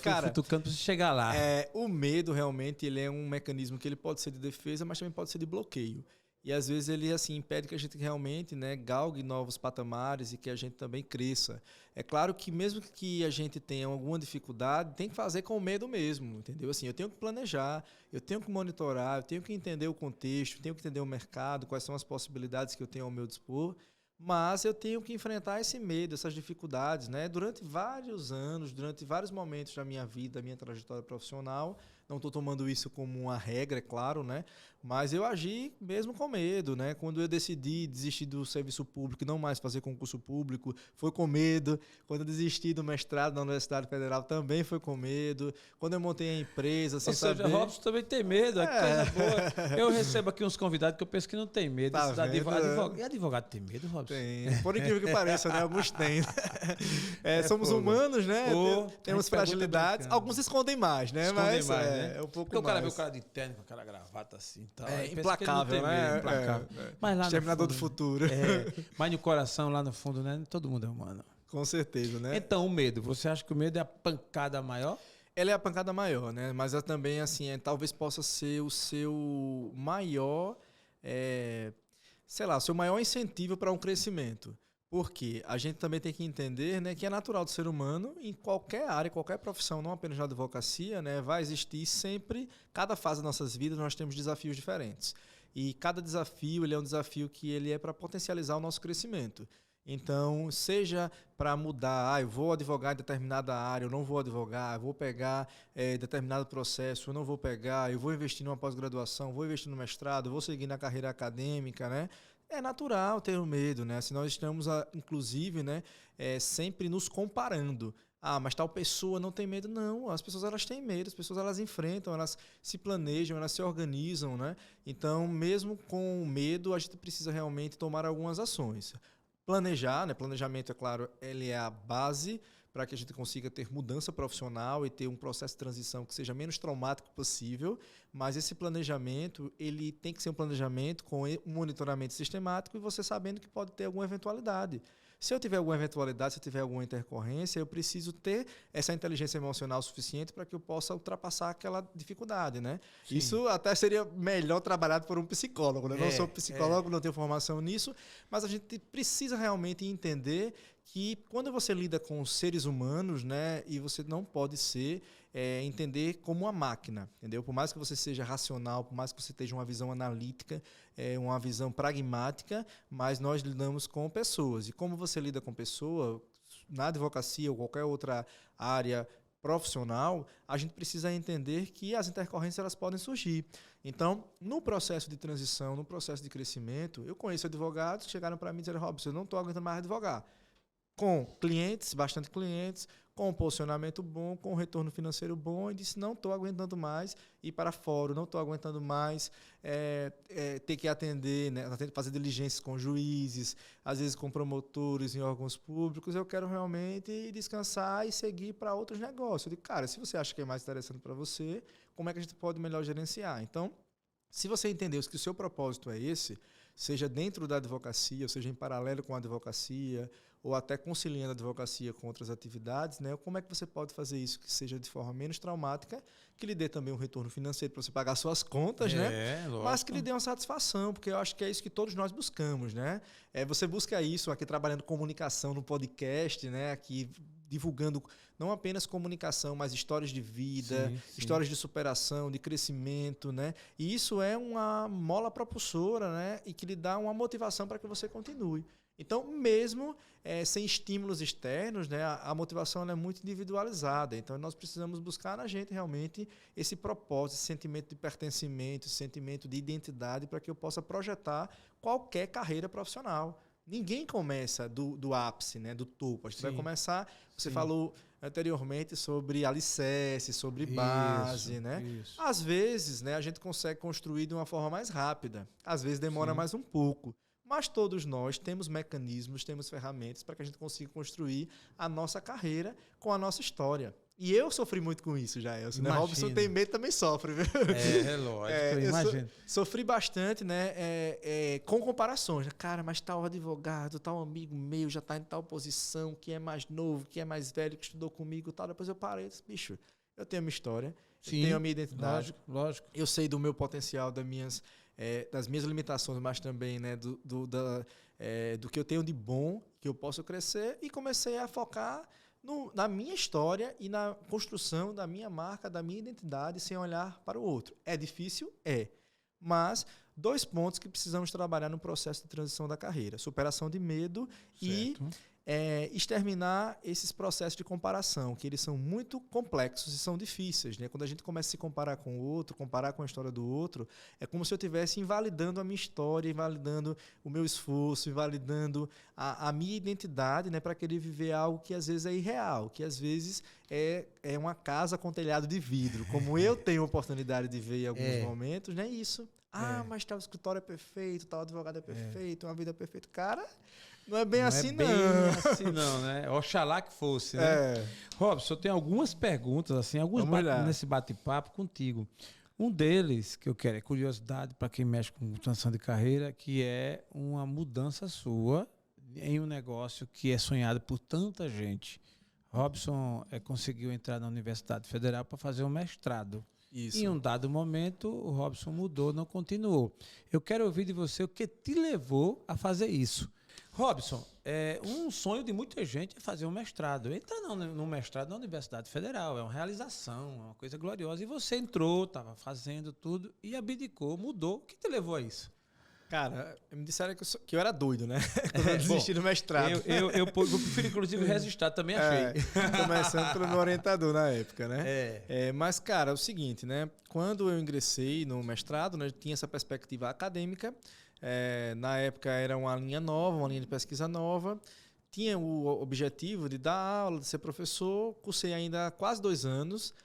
Cara, futucando para você chegar lá. O medo realmente ele é um mecanismo que ele pode ser de defesa, mas também pode ser de bloqueio. E às vezes ele assim impede que a gente realmente, né, galgue novos patamares e que a gente também cresça. É claro que mesmo que a gente tenha alguma dificuldade, tem que fazer com medo mesmo, entendeu? Assim, eu tenho que planejar, eu tenho que monitorar, eu tenho que entender o contexto, tenho que entender o mercado, quais são as possibilidades que eu tenho ao meu dispor. Mas eu tenho que enfrentar esse medo, essas dificuldades, né? Durante vários anos, durante vários momentos da minha vida, da minha trajetória profissional. Não estou tomando isso como uma regra, é claro, né? Mas eu agi mesmo com medo, né? Quando eu decidi desistir do serviço público e não mais fazer concurso público, foi com medo. Quando eu desisti do mestrado na Universidade Federal, também foi com medo. Quando eu montei a empresa, sem saber... Ou seja, Robson também tem medo, é coisa boa. Eu recebo aqui uns convidados que eu penso que não tem medo. Tá E advogado tem medo, Robson? Tem. Por incrível que pareça, né? Alguns têm. Somos humanos, né? Temos fragilidades. Alguns escondem mais, né? Escondem mais, né? É um pouco porque o cara mais. vê o cara de terno com aquela gravata assim. Tal, implacável, né? Implacável. Mas lá Exterminador no fundo, do futuro. Mas no coração, lá no fundo, né? Todo mundo é humano. Com certeza, né? Então, o medo. Você acha que o medo é a pancada maior? Ela é a pancada maior, né? Mas ela também, assim, talvez possa ser o seu maior... o seu maior incentivo para um crescimento. Porque a gente também tem que entender, né, que é natural do ser humano, em qualquer área, qualquer profissão, não apenas na advocacia, né, vai existir sempre, cada fase das nossas vidas, nós temos desafios diferentes. E cada desafio ele é um desafio que ele é para potencializar o nosso crescimento. Então, seja para mudar, eu vou advogar em determinada área, eu não vou advogar, eu vou pegar determinado processo, eu não vou pegar, eu vou investir numa pós-graduação, vou investir no mestrado, vou seguir na carreira acadêmica, né? É natural ter o medo, né? Se nós estamos, inclusive, né, sempre nos comparando. Mas tal pessoa não tem medo. Não, as pessoas elas têm medo, as pessoas elas enfrentam, elas se planejam, elas se organizam, né? Então, mesmo com medo, a gente precisa realmente tomar algumas ações. Planejar, né? Planejamento, é claro, ele é a base para que a gente consiga ter mudança profissional e ter um processo de transição que seja menos traumático possível, mas esse planejamento ele tem que ser um planejamento com um monitoramento sistemático e você sabendo que pode ter alguma eventualidade. Se eu tiver alguma eventualidade, se eu tiver alguma intercorrência, eu preciso ter essa inteligência emocional suficiente para que eu possa ultrapassar aquela dificuldade, né? Isso até seria melhor trabalhado por um psicólogo, né? Não sou psicólogo, não tenho formação nisso, mas a gente precisa realmente entender que quando você lida com seres humanos, né, e você não pode entender como uma máquina, entendeu? Por mais que você seja racional, por mais que você tenha uma visão analítica, uma visão pragmática, mas nós lidamos com pessoas. E como você lida com pessoa, na advocacia ou qualquer outra área profissional, a gente precisa entender que as intercorrências elas podem surgir. Então, no processo de transição, no processo de crescimento, eu conheço advogados que chegaram para mim e disseram: Robson, eu não estou aguentando mais advogar. Com clientes, bastante clientes, com um posicionamento bom, com um retorno financeiro bom, e disse, não estou aguentando mais ir para fora, não estou aguentando mais ter que atender, né, fazer diligências com juízes, às vezes com promotores em órgãos públicos, eu quero realmente descansar e seguir para outros negócios. Eu digo, cara, se você acha que é mais interessante para você, como é que a gente pode melhor gerenciar? Então, se você entendeu que o seu propósito é esse, seja dentro da advocacia, ou seja em paralelo com a advocacia, ou até conciliando a advocacia com outras atividades, né? Como é que você pode fazer isso que seja de forma menos traumática, que lhe dê também um retorno financeiro para você pagar suas contas, né? Lógico. Mas que lhe dê uma satisfação, porque eu acho que é isso que todos nós buscamos, né? Você busca isso aqui trabalhando comunicação no podcast, né? Aqui divulgando não apenas comunicação, mas histórias de vida, histórias de superação, de crescimento, né? E isso é uma mola propulsora, né? E que lhe dá uma motivação para que você continue. Então, mesmo sem estímulos externos, né, a motivação ela é muito individualizada. Então, nós precisamos buscar na gente realmente esse propósito, esse sentimento de pertencimento, esse sentimento de identidade para que eu possa projetar qualquer carreira profissional. Ninguém começa do ápice, né, do topo. A gente vai começar... Você falou anteriormente sobre alicerce, sobre base, né? Isso. Às vezes, né, a gente consegue construir de uma forma mais rápida. Às vezes demora mais um pouco. Mas todos nós temos mecanismos, temos ferramentas para que a gente consiga construir a nossa carreira com a nossa história. E eu sofri muito com isso, Jaelson. Né? Robson tem medo, também sofre. Viu? Lógico, eu imagino. Sofri bastante, né? Com comparações. Cara, mas tal advogado, tal amigo meu já está em tal posição, que é mais novo, que é mais velho, que estudou comigo e tal. Depois eu parei e disse, bicho, eu tenho a minha história, eu tenho a minha identidade. Lógico. Eu sei do meu potencial, das minhas limitações, mas também, né, do que eu tenho de bom, que eu posso crescer, e comecei a focar na minha história e na construção da minha marca, da minha identidade, sem olhar para o outro. É difícil? É. Mas 2 pontos que precisamos trabalhar no processo de transição da carreira. Superação de medo e exterminar esses processos de comparação, que eles são muito complexos e são difíceis, né? Quando a gente começa a se comparar com o outro, comparar com a história do outro, é como se eu estivesse invalidando a minha história, invalidando o meu esforço, invalidando a minha identidade, né? Para querer viver algo que às vezes é irreal, que às vezes é uma casa com telhado de vidro, como eu tenho a oportunidade de ver em alguns momentos, né? Isso. Mas tal escritório é perfeito, tal advogado é perfeito, uma vida é perfeita. Cara... Não é bem assim, não. Assim, não, né? Oxalá que fosse, né? Robson, eu tenho algumas perguntas, assim, nesse bate-papo contigo. Um deles, que eu quero, é curiosidade para quem mexe com transição de carreira, que é uma mudança sua em um negócio que é sonhado por tanta gente. Robson conseguiu entrar na Universidade Federal para fazer um mestrado. Isso. Em um dado momento, o Robson mudou, não continuou. Eu quero ouvir de você o que te levou a fazer isso. Robson, um sonho de muita gente é fazer um mestrado. Entrar no mestrado na Universidade Federal é uma realização, é uma coisa gloriosa. E você entrou, estava fazendo tudo e abdicou, mudou. O que te levou a isso? Cara, me disseram que eu era doido, né? Quando eu desisti do mestrado. Eu prefiro, inclusive, registrar, também achei. Começando pelo meu orientador na época, né? Mas, cara, é o seguinte, né? Quando eu ingressei no mestrado, né, tinha essa perspectiva acadêmica. Na época era uma linha nova, uma linha de pesquisa nova. Tinha o objetivo de dar aula, de ser professor. Cursei ainda quase 2 anos.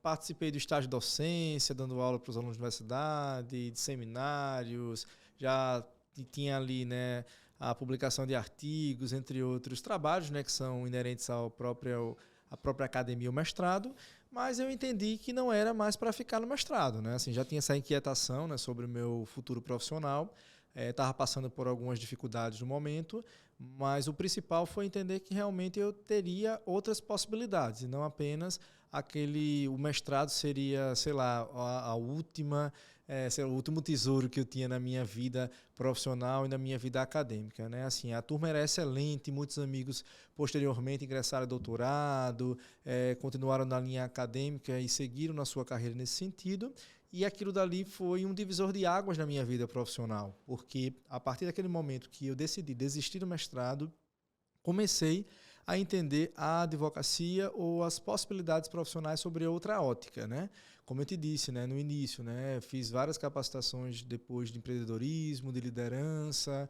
Participei do estágio de docência, dando aula para os alunos da universidade, de seminários. Já tinha ali, né, a publicação de artigos, entre outros trabalhos, né, que são inerentes à própria academia, o mestrado. Mas eu entendi que não era mais para ficar no mestrado, né? Assim, já tinha essa inquietação, né, sobre o meu futuro profissional. Estava passando por algumas dificuldades no momento, mas o principal foi entender que realmente eu teria outras possibilidades, e não apenas o mestrado seria, sei lá, o último tesouro que eu tinha na minha vida profissional e na minha vida acadêmica, né? Assim, a turma era excelente, muitos amigos posteriormente ingressaram em doutorado, continuaram na linha acadêmica e seguiram na sua carreira nesse sentido. E aquilo dali foi um divisor de águas na minha vida profissional, porque a partir daquele momento que eu decidi desistir do mestrado, comecei a entender a advocacia ou as possibilidades profissionais sobre outra ótica, né? Como eu te disse, né, no início, né, fiz várias capacitações depois de empreendedorismo, de liderança,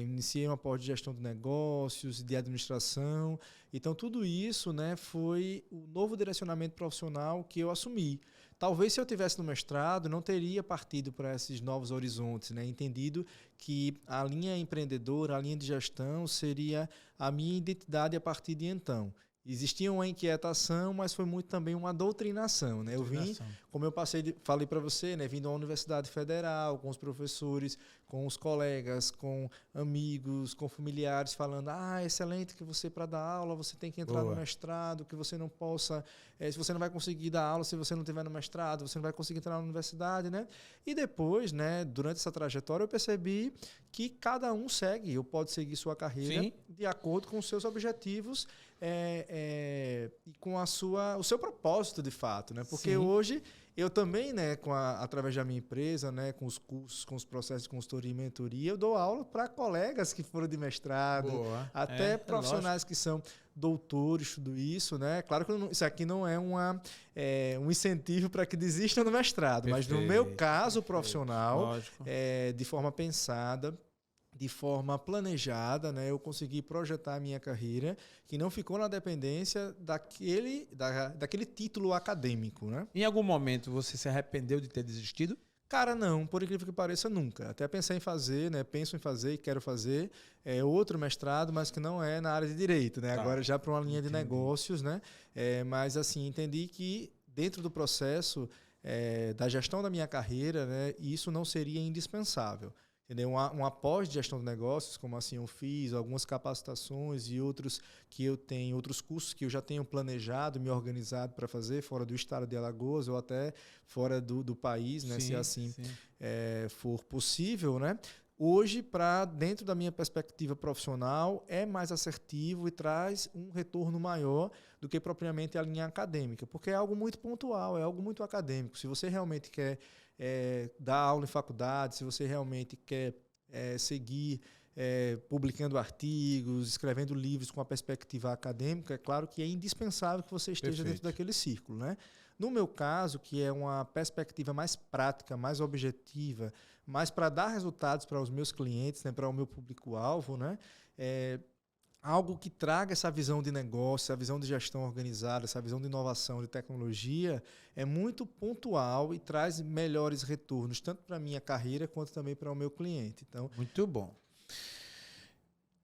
iniciei uma pós de gestão de negócios, de administração. Então, tudo isso, né, foi o novo direcionamento profissional que eu assumi. Talvez se eu tivesse no mestrado, não teria partido para esses novos horizontes, né? Entendido que a linha empreendedora, a linha de gestão seria a minha identidade a partir de então. Existia uma inquietação, mas foi muito também uma doutrinação, né? Eu vim, como eu falei para você, né? Vim da Universidade Federal, com os professores, com os colegas, com amigos, com familiares, falando: excelente que você, para dar aula, você tem que entrar no mestrado, que você não possa, se você não vai conseguir dar aula se você não tiver no mestrado, você não vai conseguir entrar na universidade, né? E depois, né, durante essa trajetória, eu percebi que cada um segue, ou pode seguir sua carreira de acordo com os seus objetivos e com o seu propósito, de fato, né? Porque hoje eu também, né, através da minha empresa, né, com os cursos, com os processos de consultoria e mentoria, eu dou aula para colegas que foram de mestrado, até profissionais que são doutores, tudo isso, né? Claro que isso aqui não é um incentivo para que desistam do mestrado, mas no meu caso profissional, de forma pensada, de forma planejada, né, eu consegui projetar a minha carreira, que não ficou na dependência daquele título acadêmico, né? Em algum momento você se arrependeu de ter desistido? Cara, não, por incrível que pareça, nunca. Até pensei em fazer, né? Penso em fazer e quero fazer outro mestrado, mas que não é na área de direito, né? Agora já para uma linha de negócios, né? Mas assim, entendi que dentro do processo da gestão da minha carreira, né, isso não seria indispensável. Entendeu? Uma pós de gestão de negócios, como assim eu fiz, algumas capacitações e outros que eu tenho, outros cursos que eu já tenho planejado, me organizado para fazer fora do estado de Alagoas ou até fora do país, né? Se assim for possível, né? Hoje, dentro da minha perspectiva profissional, é mais assertivo e traz um retorno maior do que propriamente a linha acadêmica, porque é algo muito pontual, é algo muito acadêmico. Se você realmente quer dar aula em faculdade, se você realmente quer seguir publicando artigos, escrevendo livros com a perspectiva acadêmica, é claro que é indispensável que você esteja dentro daquele círculo, né? No meu caso, que é uma perspectiva mais prática, mais objetiva, mais para dar resultados para os meus clientes, né, para o meu público-alvo, né, algo que traga essa visão de negócio, essa visão de gestão organizada, essa visão de inovação, de tecnologia, é muito pontual e traz melhores retornos, tanto para a minha carreira quanto também para o meu cliente. Então, muito bom.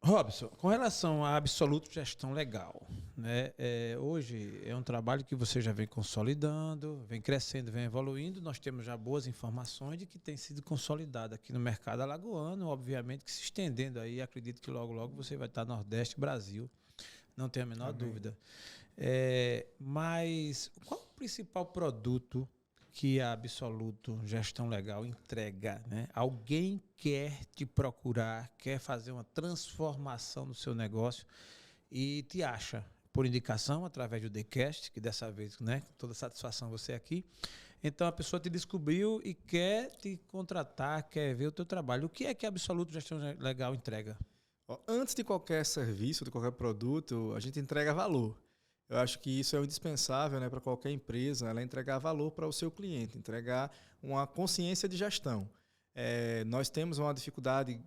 Robson, com relação à Absoluto Gestão Legal, né, hoje é um trabalho que você já vem consolidando, vem crescendo, vem evoluindo. Nós temos já boas informações de que tem sido consolidado aqui no mercado alagoano, obviamente que se estendendo aí, acredito que logo, logo você vai estar no Nordeste, Brasil, não tenho a menor dúvida. Mas qual o principal produto que a Absoluto Gestão Legal entrega, né? Alguém quer te procurar, quer fazer uma transformação no seu negócio e te acha por indicação através do TheCast, que dessa vez, né, com toda satisfação você aqui. Então a pessoa te descobriu e quer te contratar, quer ver o teu trabalho. O que é que a Absoluto Gestão Legal entrega? Antes de qualquer serviço, de qualquer produto, a gente entrega valor. Eu acho que isso é indispensável, né, para qualquer empresa, ela entregar valor para o seu cliente, entregar uma consciência de gestão. Nós temos uma dificuldade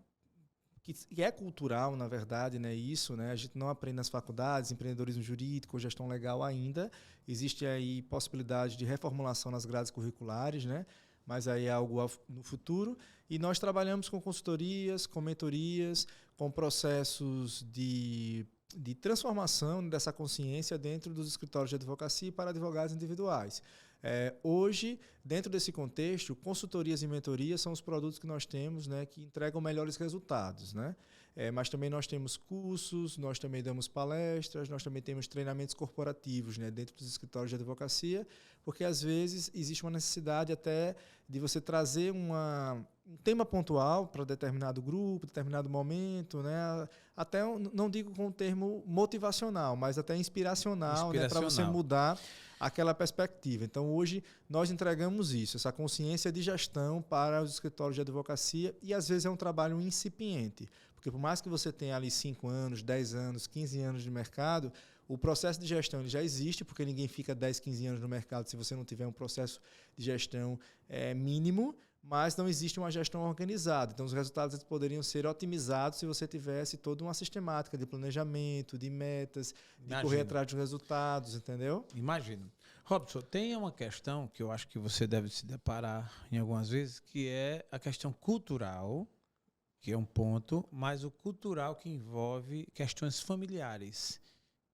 que é cultural, na verdade, né, isso, né, a gente não aprende nas faculdades, empreendedorismo jurídico, gestão legal ainda. Existe aí possibilidade de reformulação nas grades curriculares, né, mas aí é algo no futuro. E nós trabalhamos com consultorias, com mentorias, com processos de transformação dessa consciência dentro dos escritórios de advocacia para advogados individuais. Hoje, dentro desse contexto, consultorias e mentorias são os produtos que nós temos, né, que entregam melhores resultados, né? Mas também nós temos cursos, nós também damos palestras, nós também temos treinamentos corporativos, né, dentro dos escritórios de advocacia, porque às vezes existe uma necessidade até de você trazer um tema pontual para determinado grupo, determinado momento, né? Até, não digo com o termo motivacional, mas até inspiracional. Né? Para você mudar aquela perspectiva. Então, hoje, nós entregamos isso, essa consciência de gestão para os escritórios de advocacia, e às vezes é um trabalho incipiente. Porque por mais que você tenha ali 5 anos, 10 anos, 15 anos de mercado, o processo de gestão ele já existe, porque ninguém fica 10, 15 anos no mercado se você não tiver um processo de gestão mínimo, mas não existe uma gestão organizada. Então, os resultados eles poderiam ser otimizados se você tivesse toda uma sistemática de planejamento, de metas, de correr atrás dos resultados, entendeu? Imagino. Robson, tem uma questão que eu acho que você deve se deparar em algumas vezes, que é a questão cultural, que é um ponto, mas o cultural que envolve questões familiares,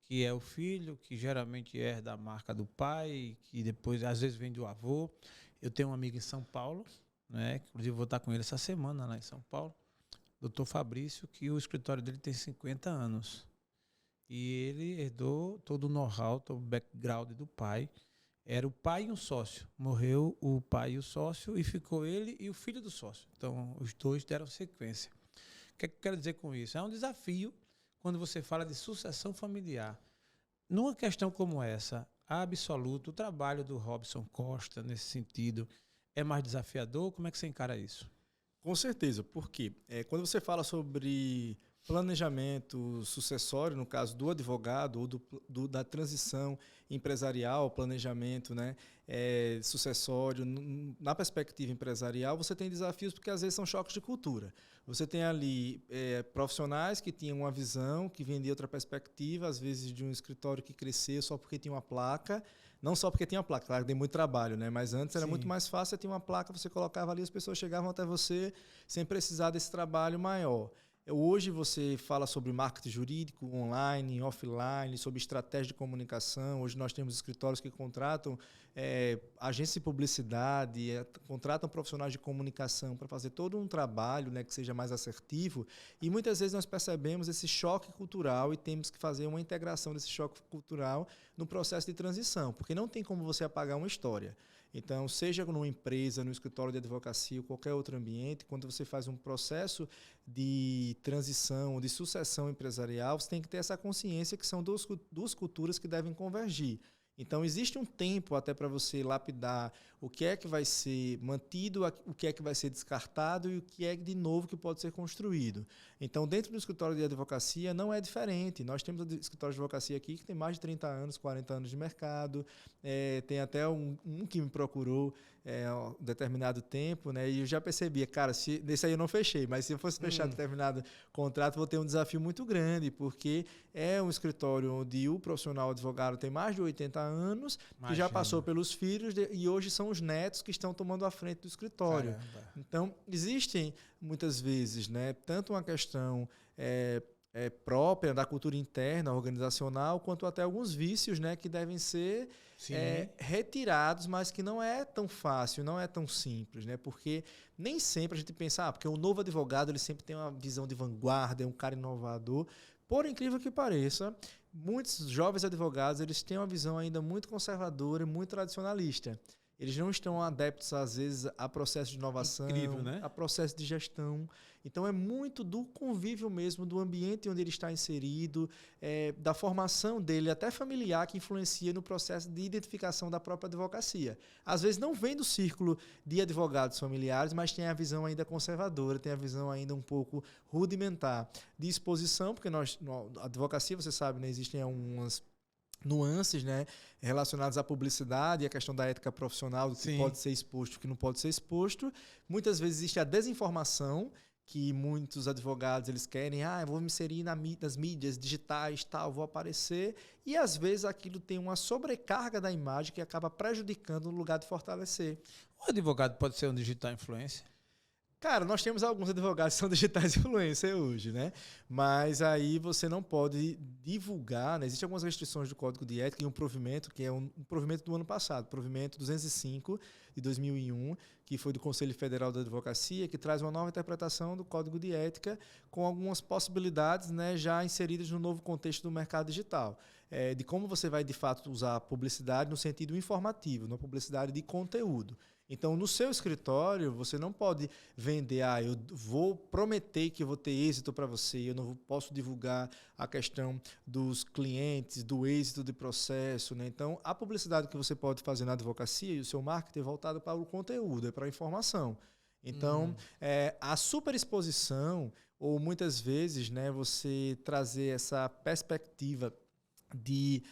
que é o filho, que geralmente herda a marca do pai, que depois, às vezes, vem do avô. Eu tenho um amigo em São Paulo, né? Inclusive vou estar com ele essa semana lá em São Paulo, Dr. Fabrício, que o escritório dele tem 50 anos. E ele herdou todo o know-how, todo o background do pai. Era o pai e um sócio. Morreu o pai e o sócio e ficou ele e o filho do sócio. Então, os dois deram sequência. O que é que eu quero dizer com isso? É um desafio quando você fala de sucessão familiar. Numa questão como essa, a Absoluto, o trabalho do Robson Costa nesse sentido é mais desafiador? Como é que você encara isso? Com certeza, porque quando você fala sobre planejamento sucessório, no caso do advogado ou da transição empresarial, planejamento, né, sucessório, na perspectiva empresarial, você tem desafios porque às vezes são choques de cultura. Você tem ali profissionais que tinham uma visão, que vêm de outra perspectiva, às vezes de um escritório que cresceu só porque tinha uma placa, não só porque tinha uma placa, claro que tem muito trabalho, né? Mas antes era muito mais fácil, você tinha uma placa, você colocava ali, as pessoas chegavam até você sem precisar desse trabalho maior. Hoje você fala sobre marketing jurídico, online, offline, sobre estratégia de comunicação. Hoje nós temos escritórios que contratam agências de publicidade, contratam profissionais de comunicação para fazer todo um trabalho, né, que seja mais assertivo. E muitas vezes nós percebemos esse choque cultural e temos que fazer uma integração desse choque cultural no processo de transição, porque não tem como você apagar uma história. Então, seja numa empresa, no escritório de advocacia ou qualquer outro ambiente, quando você faz um processo de transição, de sucessão empresarial, você tem que ter essa consciência que são duas culturas que devem convergir. Então, existe um tempo até para você lapidar o que é que vai ser mantido, o que é que vai ser descartado e o que é de novo que pode ser construído. Então, dentro do escritório de advocacia, não é diferente. Nós temos um escritório de advocacia aqui que tem mais de 30 anos, 40 anos de mercado. Tem até um que me procurou um determinado tempo, né? E eu já percebia, cara, desse aí eu não fechei, mas se eu fosse fechar determinado contrato, vou ter um desafio muito grande, porque é um escritório onde o profissional advogado tem mais de 80 anos, que já passou pelos filhos e hoje são os netos que estão tomando a frente do escritório. Caramba. Então, existem muitas vezes, né, tanto uma questão própria da cultura interna, organizacional, quanto até alguns vícios, né, que devem ser retirados, mas que não é tão fácil, não é tão simples, né? Porque nem sempre a gente pensa, porque o novo advogado ele sempre tem uma visão de vanguarda, é um cara inovador. Por incrível que pareça, muitos jovens advogados eles têm uma visão ainda muito conservadora e muito tradicionalista. Eles não estão adeptos, às vezes, a processo de inovação, né? A processo de gestão. Então, é muito do convívio mesmo, do ambiente onde ele está inserido, da formação dele, até familiar, que influencia no processo de identificação da própria advocacia. Às vezes, não vem do círculo de advogados familiares, mas tem a visão ainda conservadora, tem a visão ainda um pouco rudimentar de exposição, porque na advocacia, você sabe, né, existem algumas nuances, né, relacionadas à publicidade e à questão da ética profissional, do que pode ser exposto e o que não pode ser exposto. Muitas vezes existe a desinformação, que muitos advogados eles querem, eu vou me inserir nas mídias digitais, tal, vou aparecer, e às vezes aquilo tem uma sobrecarga da imagem que acaba prejudicando no lugar de fortalecer. O advogado pode ser um digital influencer? Cara, nós temos alguns advogados que são digitais influencer hoje, né? Mas aí você não pode divulgar, né? Existem algumas restrições do Código de Ética e um provimento, que é um provimento do ano passado, provimento 205 de 2001, que foi do Conselho Federal da Advocacia, que traz uma nova interpretação do Código de Ética com algumas possibilidades, né, já inseridas no novo contexto do mercado digital. De como você vai, de fato, usar a publicidade no sentido informativo, na publicidade de conteúdo. Então, no seu escritório, você não pode vender, eu vou prometer que eu vou ter êxito para você, eu não posso divulgar a questão dos clientes, do êxito de processo, né? Então, a publicidade que você pode fazer na advocacia e o seu marketing é voltado para o conteúdo, é para a informação. Então, a superexposição, ou muitas vezes, né, você trazer essa perspectiva de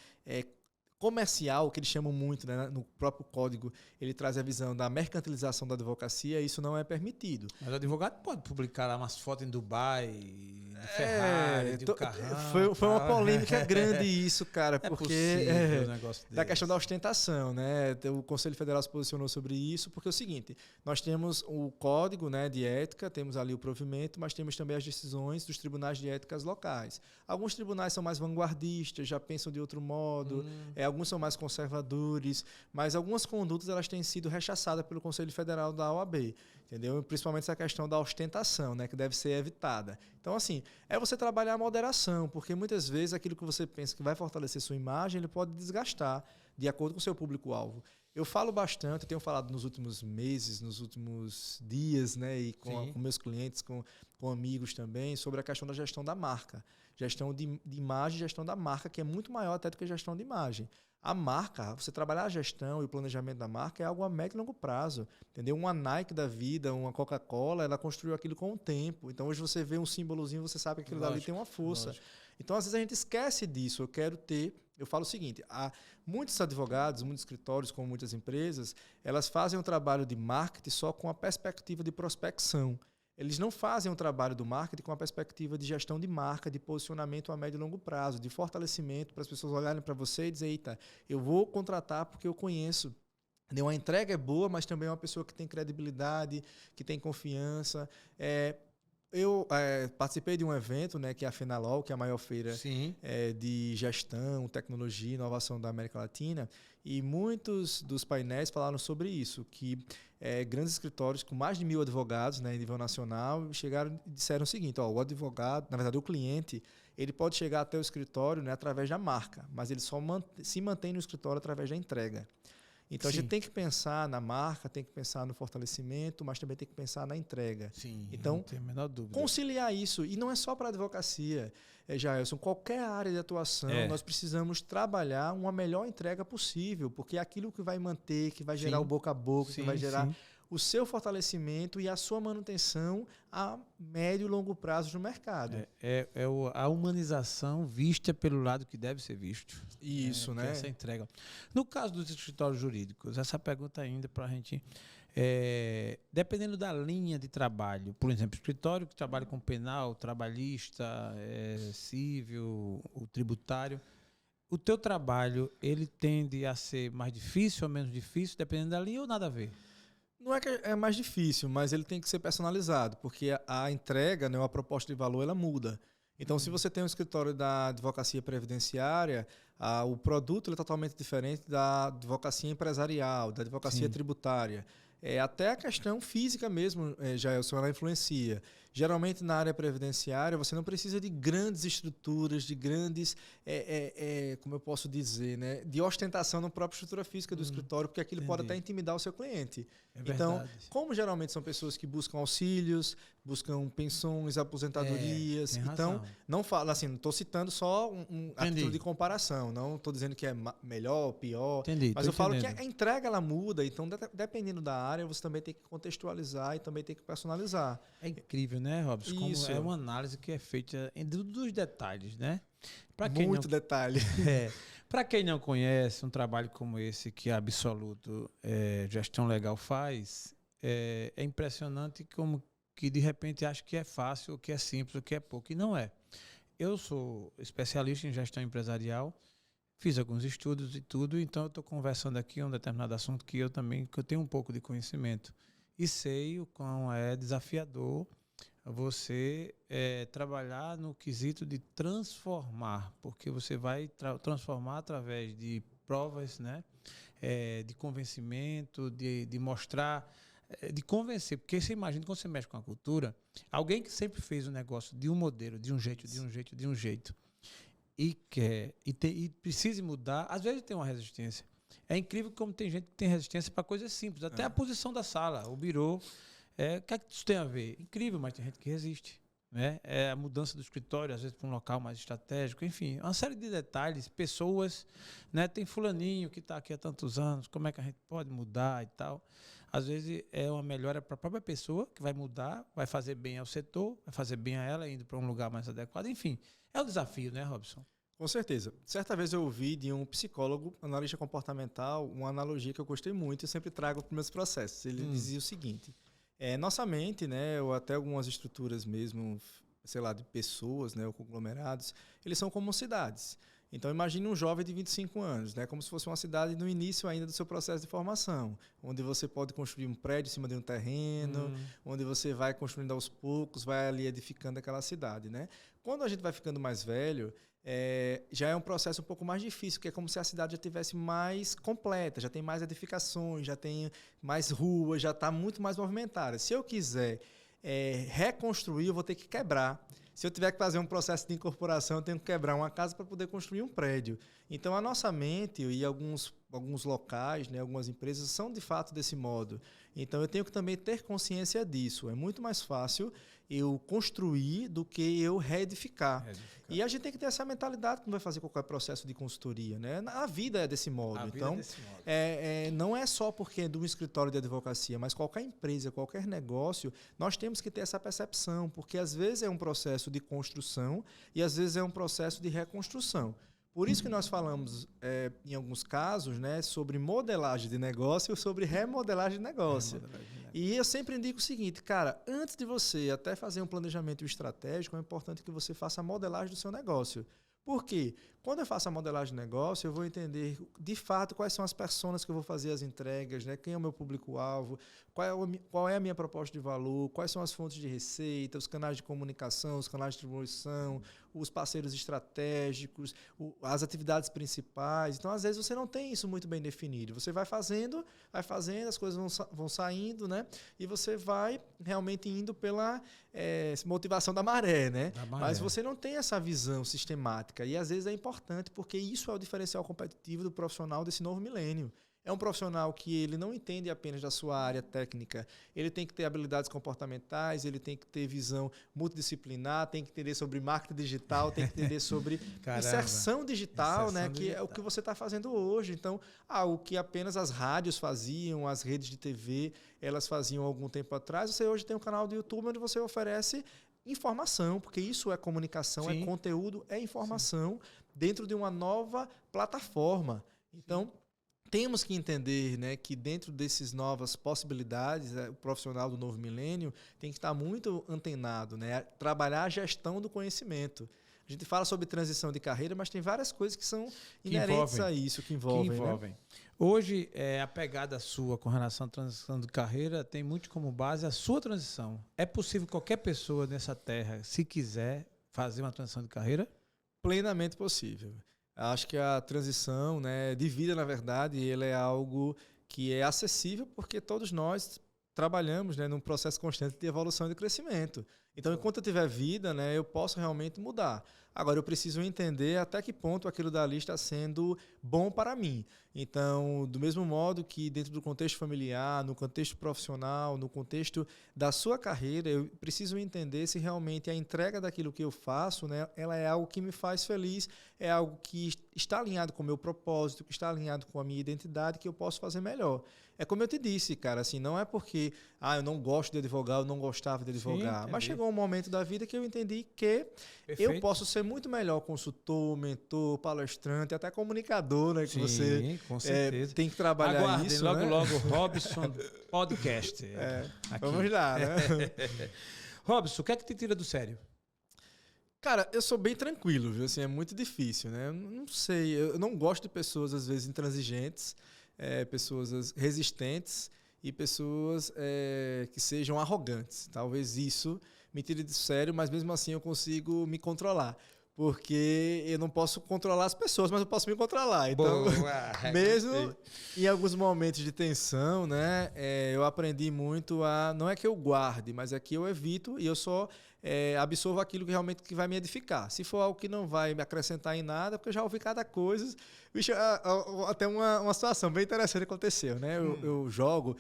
comercial, que eles chamam muito, né, no próprio código, ele traz a visão da mercantilização da advocacia, isso não é permitido. Mas o advogado pode publicar lá umas fotos em Dubai, de Ferrari, de carrão. Foi uma polêmica grande isso, cara, porque um negócio da questão da ostentação, né? O Conselho Federal se posicionou sobre isso, porque é o seguinte, nós temos o código, né, de ética, temos ali o provimento, mas temos também as decisões dos tribunais de éticas locais. Alguns tribunais são mais vanguardistas, já pensam de outro modo, alguns são mais conservadores, mas algumas condutas elas têm sido rechaçadas pelo Conselho Federal da OAB, entendeu? Principalmente essa questão da ostentação, né, que deve ser evitada. Então, assim, é você trabalhar a moderação, porque muitas vezes aquilo que você pensa que vai fortalecer sua imagem, ele pode desgastar de acordo com o seu público-alvo. Eu falo bastante, eu tenho falado nos últimos meses, nos últimos dias, né, e com meus clientes, com amigos também, sobre a questão da gestão da marca. Gestão de imagem e gestão da marca, que é muito maior até do que a gestão de imagem. A marca, você trabalhar a gestão e o planejamento da marca é algo a médio e longo prazo. Entendeu? Uma Nike da vida, uma Coca-Cola, ela construiu aquilo com o tempo. Então, hoje você vê um símbolozinho, você sabe que aquilo dali tem uma força. Lógico. Então, às vezes a gente esquece disso. Eu falo o seguinte, muitos advogados, muitos escritórios, como muitas empresas, elas fazem um trabalho de marketing só com a perspectiva de prospecção. Eles não fazem um trabalho do marketing com a perspectiva de gestão de marca, de posicionamento a médio e longo prazo, de fortalecimento para as pessoas olharem para você e dizer, eita, eu vou contratar porque eu conheço. Uma entrega é boa, mas também é uma pessoa que tem credibilidade, que tem confiança. Eu participei de um evento, né, que é a Fenalol, que é a maior feira de gestão, tecnologia e inovação da América Latina, e muitos dos painéis falaram sobre isso, que grandes escritórios com mais de 1.000 advogados, né, em nível nacional, chegaram e disseram o seguinte, o advogado, na verdade o cliente, ele pode chegar até o escritório, né, através da marca, mas ele só se mantém no escritório através da entrega. Então, a gente tem que pensar na marca, tem que pensar no fortalecimento, mas também tem que pensar na entrega. Sim, então, não tem a menor dúvida. Conciliar isso. E não é só para a advocacia, Jailson. Qualquer área de atuação, nós precisamos trabalhar uma melhor entrega possível, porque é aquilo que vai manter, que vai gerar o boca a boca, que vai gerar o seu fortalecimento e a sua manutenção a médio e longo prazo no mercado. A humanização vista pelo lado que deve ser visto. Isso, né? Essa entrega. No caso dos escritórios jurídicos, essa pergunta ainda para a gente... dependendo da linha de trabalho, por exemplo, escritório que trabalha com penal, trabalhista, civil, o tributário, o teu trabalho, ele tende a ser mais difícil ou menos difícil, dependendo da linha ou nada a ver? Não é que é mais difícil, mas ele tem que ser personalizado, porque a entrega, né, a proposta de valor, ela muda. Então, se você tem um escritório da advocacia previdenciária, o produto é totalmente diferente da advocacia empresarial, da advocacia tributária. Até a questão física mesmo, Jailson, ela influencia. Geralmente, na área previdenciária, você não precisa de grandes estruturas, de grandes, como eu posso dizer, né, de ostentação na própria estrutura física do escritório, porque aquilo pode até intimidar o seu cliente. Então, como geralmente são pessoas que buscam auxílios, buscam pensões, aposentadorias, então, não falo assim, não estou citando só a título de comparação, não estou dizendo que é melhor, pior, mas eu falo que a entrega ela muda, então, dependendo da área, você também tem que contextualizar e também tem que personalizar. É incrível, né, Robson? Como é uma análise que é feita dos detalhes, né? Muito detalhe. Para quem não conhece, um trabalho como esse que a Absoluto Gestão Legal faz, é impressionante como que de repente acha que é fácil, que é simples, que é pouco, e não é. Eu sou especialista em gestão empresarial, fiz alguns estudos e tudo, então eu estou conversando aqui um determinado assunto que eu tenho um pouco de conhecimento e sei o quão é desafiador você trabalhar no quesito de transformar, porque você vai transformar através de provas, né, de convencimento, de mostrar, de convencer, porque você imagina quando você mexe com a cultura, alguém que sempre fez um negócio de um modelo, de um jeito, e precisa mudar, às vezes tem uma resistência. É incrível como tem gente que tem resistência para coisas simples, até a posição da sala, o birô. O que é que isso tem a ver? Incrível, mas tem gente que resiste. né? É a mudança do escritório, às vezes para um local mais estratégico, enfim, uma série de detalhes, pessoas, né? Tem fulaninho que está aqui há tantos anos, como é que a gente pode mudar e tal. Às vezes é uma melhora para a própria pessoa, que vai mudar, vai fazer bem ao setor, vai fazer bem a ela, indo para um lugar mais adequado. Enfim, é o desafio, né, Robson? Com certeza. Certa vez eu ouvi de um psicólogo, analista comportamental, uma analogia que eu gostei muito e sempre trago para os meus processos. Ele dizia o seguinte, nossa mente, né, ou até algumas estruturas mesmo, sei lá, de pessoas, né, ou conglomerados, eles são como cidades. Então, imagine um jovem de 25 anos, né, como se fosse uma cidade no início ainda do seu processo de formação, onde você pode construir um prédio em cima de um terreno, onde você vai construindo aos poucos, vai ali edificando aquela cidade, né? Quando a gente vai ficando mais velho, já é um processo um pouco mais difícil, que é como se a cidade já tivesse mais completa, já tem mais edificações, já tem mais ruas, já está muito mais movimentada. Se eu quiser reconstruir, eu vou ter que quebrar. Se eu tiver que fazer um processo de incorporação, eu tenho que quebrar uma casa para poder construir um prédio. Então, a nossa mente e alguns locais, né, algumas empresas são de fato desse modo. Então, eu tenho que também ter consciência disso. É muito mais fácil eu construir do que eu reedificar. E a gente tem que ter essa mentalidade quando vai fazer qualquer processo de consultoria, né? A vida é desse modo. Então, não é só porque é de um escritório de advocacia, mas qualquer empresa, qualquer negócio, nós temos que ter essa percepção, porque às vezes é um processo de construção e às vezes é um processo de reconstrução. Por isso que nós falamos, em alguns casos, né, sobre modelagem de negócio e sobre remodelagem de negócio. E eu sempre indico o seguinte, cara, antes de você até fazer um planejamento estratégico, é importante que você faça a modelagem do seu negócio. Por quê? Quando eu faço a modelagem de negócio, eu vou entender de fato quais são as personas que eu vou fazer as entregas, né? Quem é o meu público-alvo, qual é a minha proposta de valor, quais são as fontes de receita, os canais de comunicação, os canais de distribuição, os parceiros estratégicos, as atividades principais. Então, às vezes, você não tem isso muito bem definido. Você vai fazendo, as coisas vão saindo, né? E você vai realmente indo pela motivação da maré, né? Mas você não tem essa visão sistemática. E, às vezes, é importante, porque isso é o diferencial competitivo do profissional desse novo milênio. É um profissional que ele não entende apenas da sua área técnica. Ele tem que ter habilidades comportamentais, ele tem que ter visão multidisciplinar, tem que entender sobre marketing digital, tem que entender sobre inserção digital, né? Que é o que você está fazendo hoje. Então, o que apenas as rádios faziam, as redes de TV, elas faziam há algum tempo atrás, você hoje tem um canal do YouTube onde você oferece informação, porque isso é comunicação, é conteúdo, é informação dentro de uma nova plataforma. Então, temos que entender, né, que dentro dessas novas possibilidades, o profissional do novo milênio tem que estar muito antenado, né, trabalhar a gestão do conhecimento. A gente fala sobre transição de carreira, mas tem várias coisas que são inerentes a isso, que envolvem. Né? Hoje, a pegada sua com relação à transição de carreira tem muito como base a sua transição. É possível qualquer pessoa nessa terra, se quiser, fazer uma transição de carreira? Plenamente possível. Acho que a transição, né, de vida, na verdade, ele é algo que é acessível porque todos nós trabalhamos, né, num processo constante de evolução e de crescimento. Então, enquanto eu tiver vida, né, eu posso realmente mudar. Agora, eu preciso entender até que ponto aquilo dali está sendo bom para mim. Então, do mesmo modo que dentro do contexto familiar, no contexto profissional, no contexto da sua carreira, eu preciso entender se realmente a entrega daquilo que eu faço, né, ela é algo que me faz feliz, é algo que está alinhado com o meu propósito, que está alinhado com a minha identidade, que eu posso fazer melhor. É como eu te disse, cara, assim, não é porque eu não gosto de advogar, eu não gostava de advogar, mas chegou um momento da vida que eu entendi que eu posso ser muito melhor consultor, mentor, palestrante, até comunicador, né? Que você com certeza. Tem que trabalhar. Aguardem, isso. Logo, né? logo, Robson Podcast. Vamos lá, né? Robson, o que é que te tira do sério? Cara, eu sou bem tranquilo, viu? Assim, é muito difícil, né? Eu não sei, eu não gosto de pessoas, às vezes, intransigentes, pessoas resistentes e pessoas que sejam arrogantes. Talvez isso me tire do sério, mas mesmo assim eu consigo me controlar. Porque eu não posso controlar as pessoas, mas eu posso me controlar. Então, mesmo em alguns momentos de tensão, né, eu aprendi muito a... Não é que eu guarde, mas é que eu evito e eu só absorvo aquilo que realmente que vai me edificar. Se for algo que não vai me acrescentar em nada, porque eu já ouvi cada coisa. Bicho, até uma situação bem interessante aconteceu, né? Eu jogo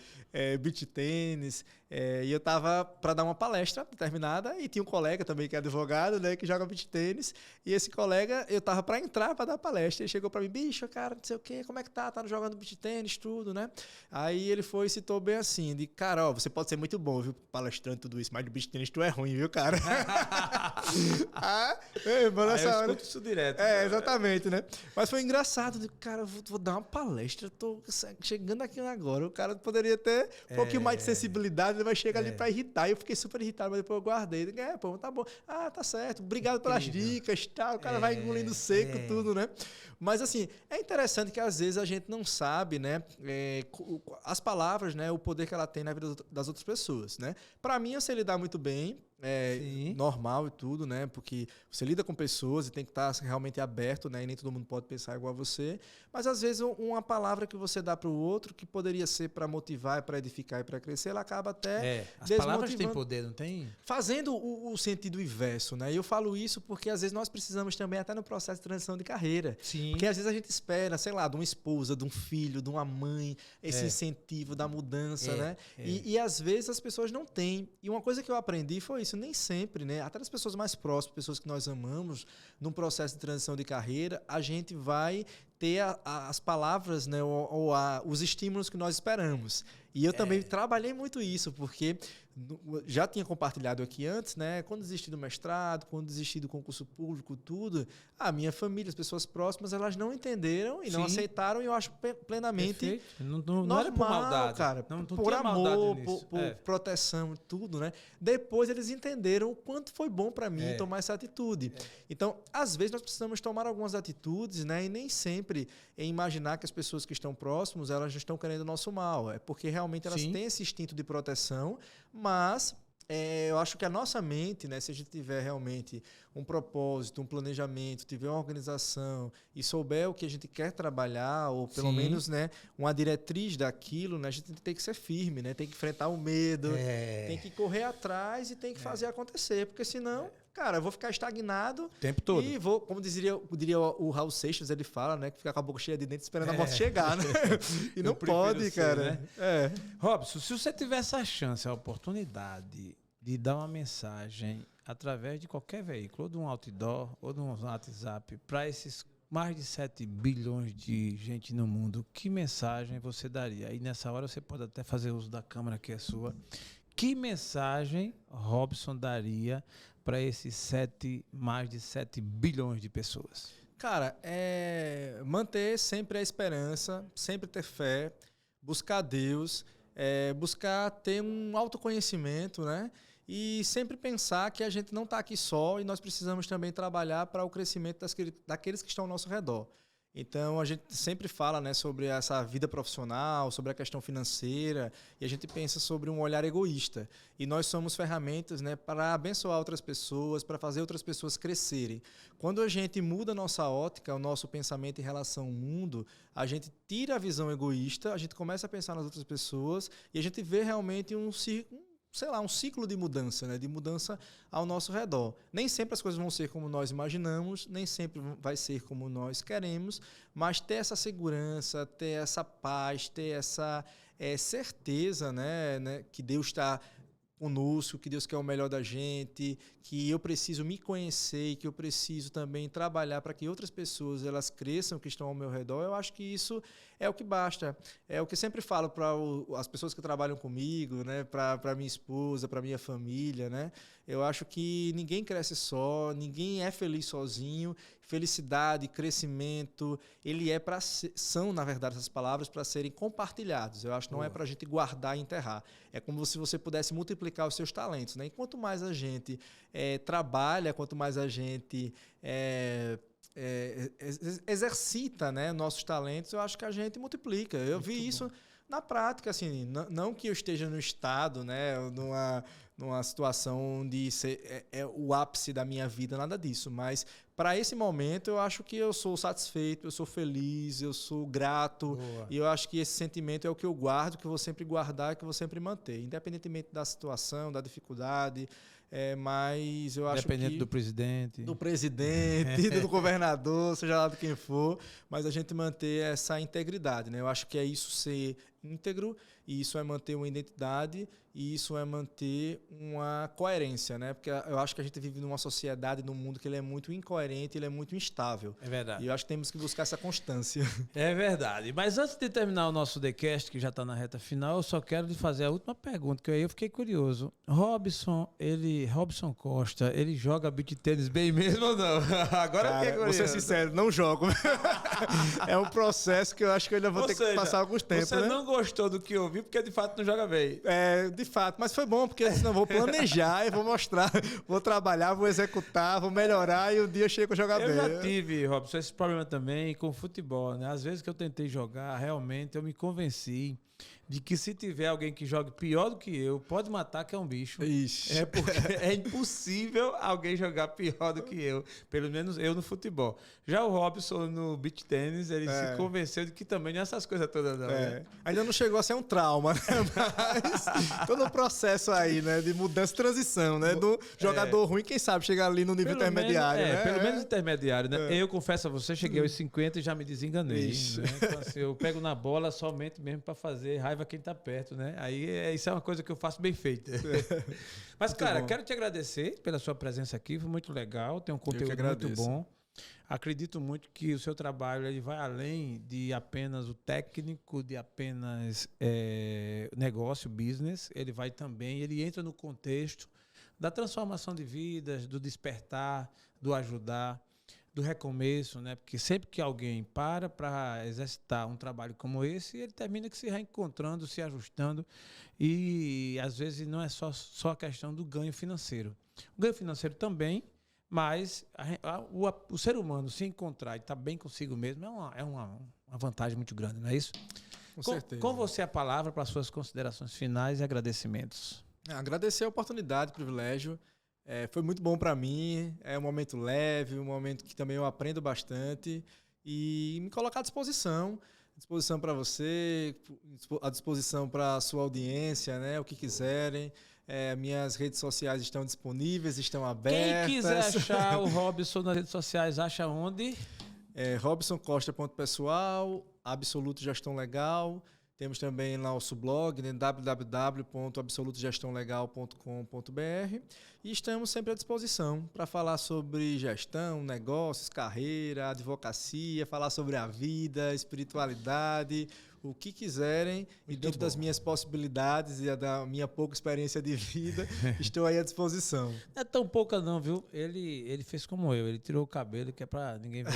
beach tênis, e eu tava para dar uma palestra determinada e tinha um colega também que é advogado, né, que joga beach tênis, e esse colega, eu tava para entrar para dar palestra, ele chegou para mim: bicho, cara, não sei o quê, como é que tá jogando beach tênis, tudo, né? Aí ele foi e citou bem assim, de cara, ó, você pode ser muito bom, viu, palestrando tudo isso, mas de beach tênis tu é ruim, viu, cara? Mano, eu escuto isso direto. Exatamente, né? Mas foi engraçado, cara, vou dar uma palestra, tô chegando aqui agora, o cara poderia ter um pouquinho mais de sensibilidade, ele vai chegar ali para irritar, e eu fiquei super irritado, mas depois eu guardei, pô, tá bom, tá certo, obrigado pelas dicas, tá, o cara vai engolindo seco, tudo, né? Mas assim, é interessante que às vezes a gente não sabe, né, as palavras, né, o poder que ela tem na vida das outras pessoas, né? Para mim, eu sei lidar muito bem, normal e tudo, né? Porque você lida com pessoas e tem que estar realmente aberto, né? E nem todo mundo pode pensar igual a você. Mas às vezes uma palavra que você dá para o outro, que poderia ser para motivar, para edificar e para crescer, ela acaba até as palavras têm poder, não tem? Fazendo o sentido inverso, né? E eu falo isso porque às vezes nós precisamos também até no processo de transição de carreira. Sim. Porque às vezes a gente espera, sei lá, de uma esposa, de um filho, de uma mãe, esse incentivo da mudança, né? E às vezes as pessoas não têm. E uma coisa que eu aprendi foi isso, nem sempre, né? Até das pessoas mais próximas, pessoas que nós amamos, num processo de transição de carreira, a gente vai ter as palavras, né, ou os estímulos que nós esperamos. E eu também trabalhei muito isso, porque já tinha compartilhado aqui antes, né? Quando desisti do mestrado, quando desisti do concurso público, tudo, a minha família, as pessoas próximas, elas não entenderam e não aceitaram, e eu acho plenamente não era por maldade, cara, não por amor, por proteção, tudo, né? Depois eles entenderam o quanto foi bom para mim tomar essa atitude. Então, às vezes nós precisamos tomar algumas atitudes, né? E nem sempre imaginar que as pessoas que estão próximas, elas não estão querendo o nosso mal. É porque realmente elas têm esse instinto de proteção, mas eu acho que a nossa mente, né, se a gente tiver realmente um propósito, um planejamento, tiver uma organização e souber o que a gente quer trabalhar, ou pelo menos, né, uma diretriz daquilo, né, a gente tem que ser firme, né, tem que enfrentar o medo, tem que correr atrás e tem que fazer acontecer, porque senão, cara, eu vou ficar estagnado o tempo todo. E vou, como diria o Raul Seixas, ele fala, né, que fica com a boca cheia de dentes esperando a morte chegar, né? E não pode, cara. Né? Robson, se você tivesse a chance, a oportunidade de dar uma mensagem através de qualquer veículo, ou de um outdoor, ou de um WhatsApp, para esses mais de 7 bilhões de gente no mundo, que mensagem você daria? E nessa hora você pode até fazer uso da câmera que é sua. Que mensagem Robson daria para esses mais de 7 bilhões de pessoas? Cara, manter sempre a esperança, sempre ter fé, buscar Deus, buscar ter um autoconhecimento, né? E sempre pensar que a gente não está aqui só e nós precisamos também trabalhar para o crescimento daqueles que estão ao nosso redor. Então, a gente sempre fala, né, sobre essa vida profissional, sobre a questão financeira, e a gente pensa sobre um olhar egoísta. E nós somos ferramentas, né, para abençoar outras pessoas, para fazer outras pessoas crescerem. Quando a gente muda a nossa ótica, o nosso pensamento em relação ao mundo, a gente tira a visão egoísta, a gente começa a pensar nas outras pessoas e a gente vê realmente um ciclo de mudança, né? De mudança ao nosso redor. Nem sempre as coisas vão ser como nós imaginamos, nem sempre vai ser como nós queremos, mas ter essa segurança, ter essa paz, ter essa certeza, né? Que Deus está conosco, que Deus quer o melhor da gente, que eu preciso me conhecer e que eu preciso também trabalhar para que outras pessoas elas cresçam que estão ao meu redor. Eu acho que isso é o que basta. É o que eu sempre falo para as pessoas que trabalham comigo, né, para minha esposa, para minha família, né? Eu acho que ninguém cresce só, ninguém é feliz sozinho. Felicidade, crescimento, são, na verdade, essas palavras para serem compartilhados. Eu acho que não é para a gente guardar e enterrar. É como se você pudesse multiplicar os seus talentos, né? E quanto mais a gente trabalha, quanto mais a gente exercita, né, nossos talentos, eu acho que a gente multiplica. Eu vi isso na prática, assim, não que eu esteja no estado, né, numa situação de ser o ápice da minha vida, nada disso. Mas para esse momento eu acho que eu sou satisfeito, eu sou feliz, eu sou grato. Boa. E eu acho que esse sentimento é o que eu guardo, que eu vou sempre guardar, que eu vou sempre manter, independentemente da situação, da dificuldade. Mas eu acho Independente do presidente. Do presidente, do governador, seja lá de quem for, mas a gente manter essa integridade, né? Eu acho que é isso ser íntegro, e isso é manter uma identidade, e isso é manter uma coerência, né? Porque eu acho que a gente vive numa sociedade, num mundo que ele é muito incoerente, ele é muito instável. É verdade. E eu acho que temos que buscar essa constância. É verdade. Mas antes de terminar o nosso TheCast, que já está na reta final, eu só quero lhe fazer a última pergunta, que aí eu fiquei curioso. Robson Costa, ele joga beach tênis bem mesmo ou não? Agora eu fiquei curioso. Vou ser sincero, não jogo. É um processo que eu acho que eu ainda vou ter que passar alguns tempos. Você não gostou do que eu vi, porque de fato não joga bem. De fato, mas foi bom, porque senão eu vou planejar e vou mostrar, vou trabalhar, vou executar, vou melhorar e um dia eu chego a jogar bem. Eu já tive, Robson, esse problema também com futebol, né? Às vezes que eu tentei jogar, realmente eu me convenci de que se tiver alguém que jogue pior do que eu, pode matar que é um bicho. Ixi. Porque é impossível alguém jogar pior do que eu. Pelo menos eu no futebol. Já o Robson no beach tênis, ele se convenceu de que também não é essas coisas todas não. Né? Ainda não chegou a ser um trauma, né? Mas todo o processo aí, né? De mudança e transição, né? Do jogador ruim, quem sabe chegar ali no nível intermediário, né? Pelo menos intermediário, né? Eu confesso a você, cheguei aos 50 e já me desenganei. Né? Então, assim, eu pego na bola somente mesmo para fazer raiva quem tá perto, né? Aí isso é uma coisa que eu faço bem feita. Mas, muito cara, quero te agradecer pela sua presença aqui, foi muito legal, tem um conteúdo muito bom. Acredito muito que o seu trabalho ele vai além de apenas o técnico, de apenas negócio, business. Ele vai também, ele entra no contexto da transformação de vidas, do despertar, do ajudar, do recomeço, né? Porque sempre que alguém para exercitar um trabalho como esse, ele termina se reencontrando, se ajustando, e às vezes não é só a questão do ganho financeiro. O ganho financeiro também, mas o ser humano se encontrar e estar bem consigo mesmo é uma vantagem muito grande, não é isso? Com certeza. Com você a palavra para as suas considerações finais e agradecimentos. Agradecer a oportunidade, o privilégio. Foi muito bom para mim, é um momento leve, um momento que também eu aprendo bastante e me colocar à disposição para você, à disposição para a sua audiência, né? O que quiserem. Minhas redes sociais estão disponíveis, estão abertas. Quem quiser achar o Robson nas redes sociais, acha onde? robsoncosta.pessoal, Absoluto Gestão Legal. Temos também nosso blog, né, www.absolutogestãolegal.com.br, e estamos sempre à disposição para falar sobre gestão, negócios, carreira, advocacia, falar sobre a vida, espiritualidade, o que quiserem. Muito e dentro das minhas possibilidades e da minha pouca experiência de vida, estou aí à disposição. Não é tão pouca não, viu? Ele fez como eu, ele tirou o cabelo, que é para ninguém ver.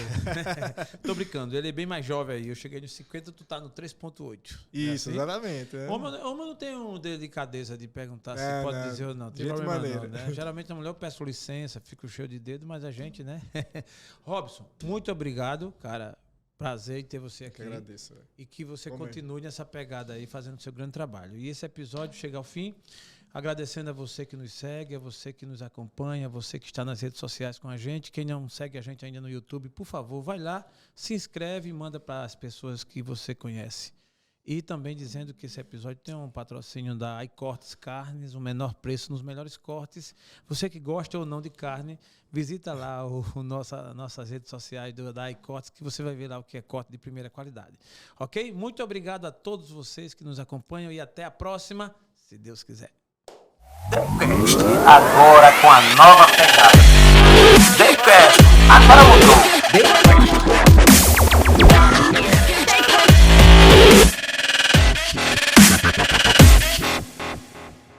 Tô brincando, ele é bem mais jovem aí, eu cheguei nos 50, tu tá no 3.8. Isso, assim? Exatamente. Homem não tem delicadeza de perguntar se pode dizer ou não. Tem problema não, né? Geralmente a mulher eu peço licença, fico cheio de dedo, mas a gente, né? Robson, muito obrigado, cara. Prazer em ter você aqui. Que agradeço. E que você continue nessa pegada aí, fazendo seu grande trabalho. E esse episódio chega ao fim, agradecendo a você que nos segue, a você que nos acompanha, a você que está nas redes sociais com a gente. Quem não segue a gente ainda no YouTube, por favor, vai lá, se inscreve e manda para as pessoas que você conhece. E também dizendo que esse episódio tem um patrocínio da iCortes Carnes, o menor preço nos melhores cortes. Você que gosta ou não de carne, visita lá nossas redes sociais da iCortes, que você vai ver lá o que é corte de primeira qualidade. Ok? Muito obrigado a todos vocês que nos acompanham e até a próxima, se Deus quiser. TheCast, agora com a nova pegada. TheCast, agora mudou.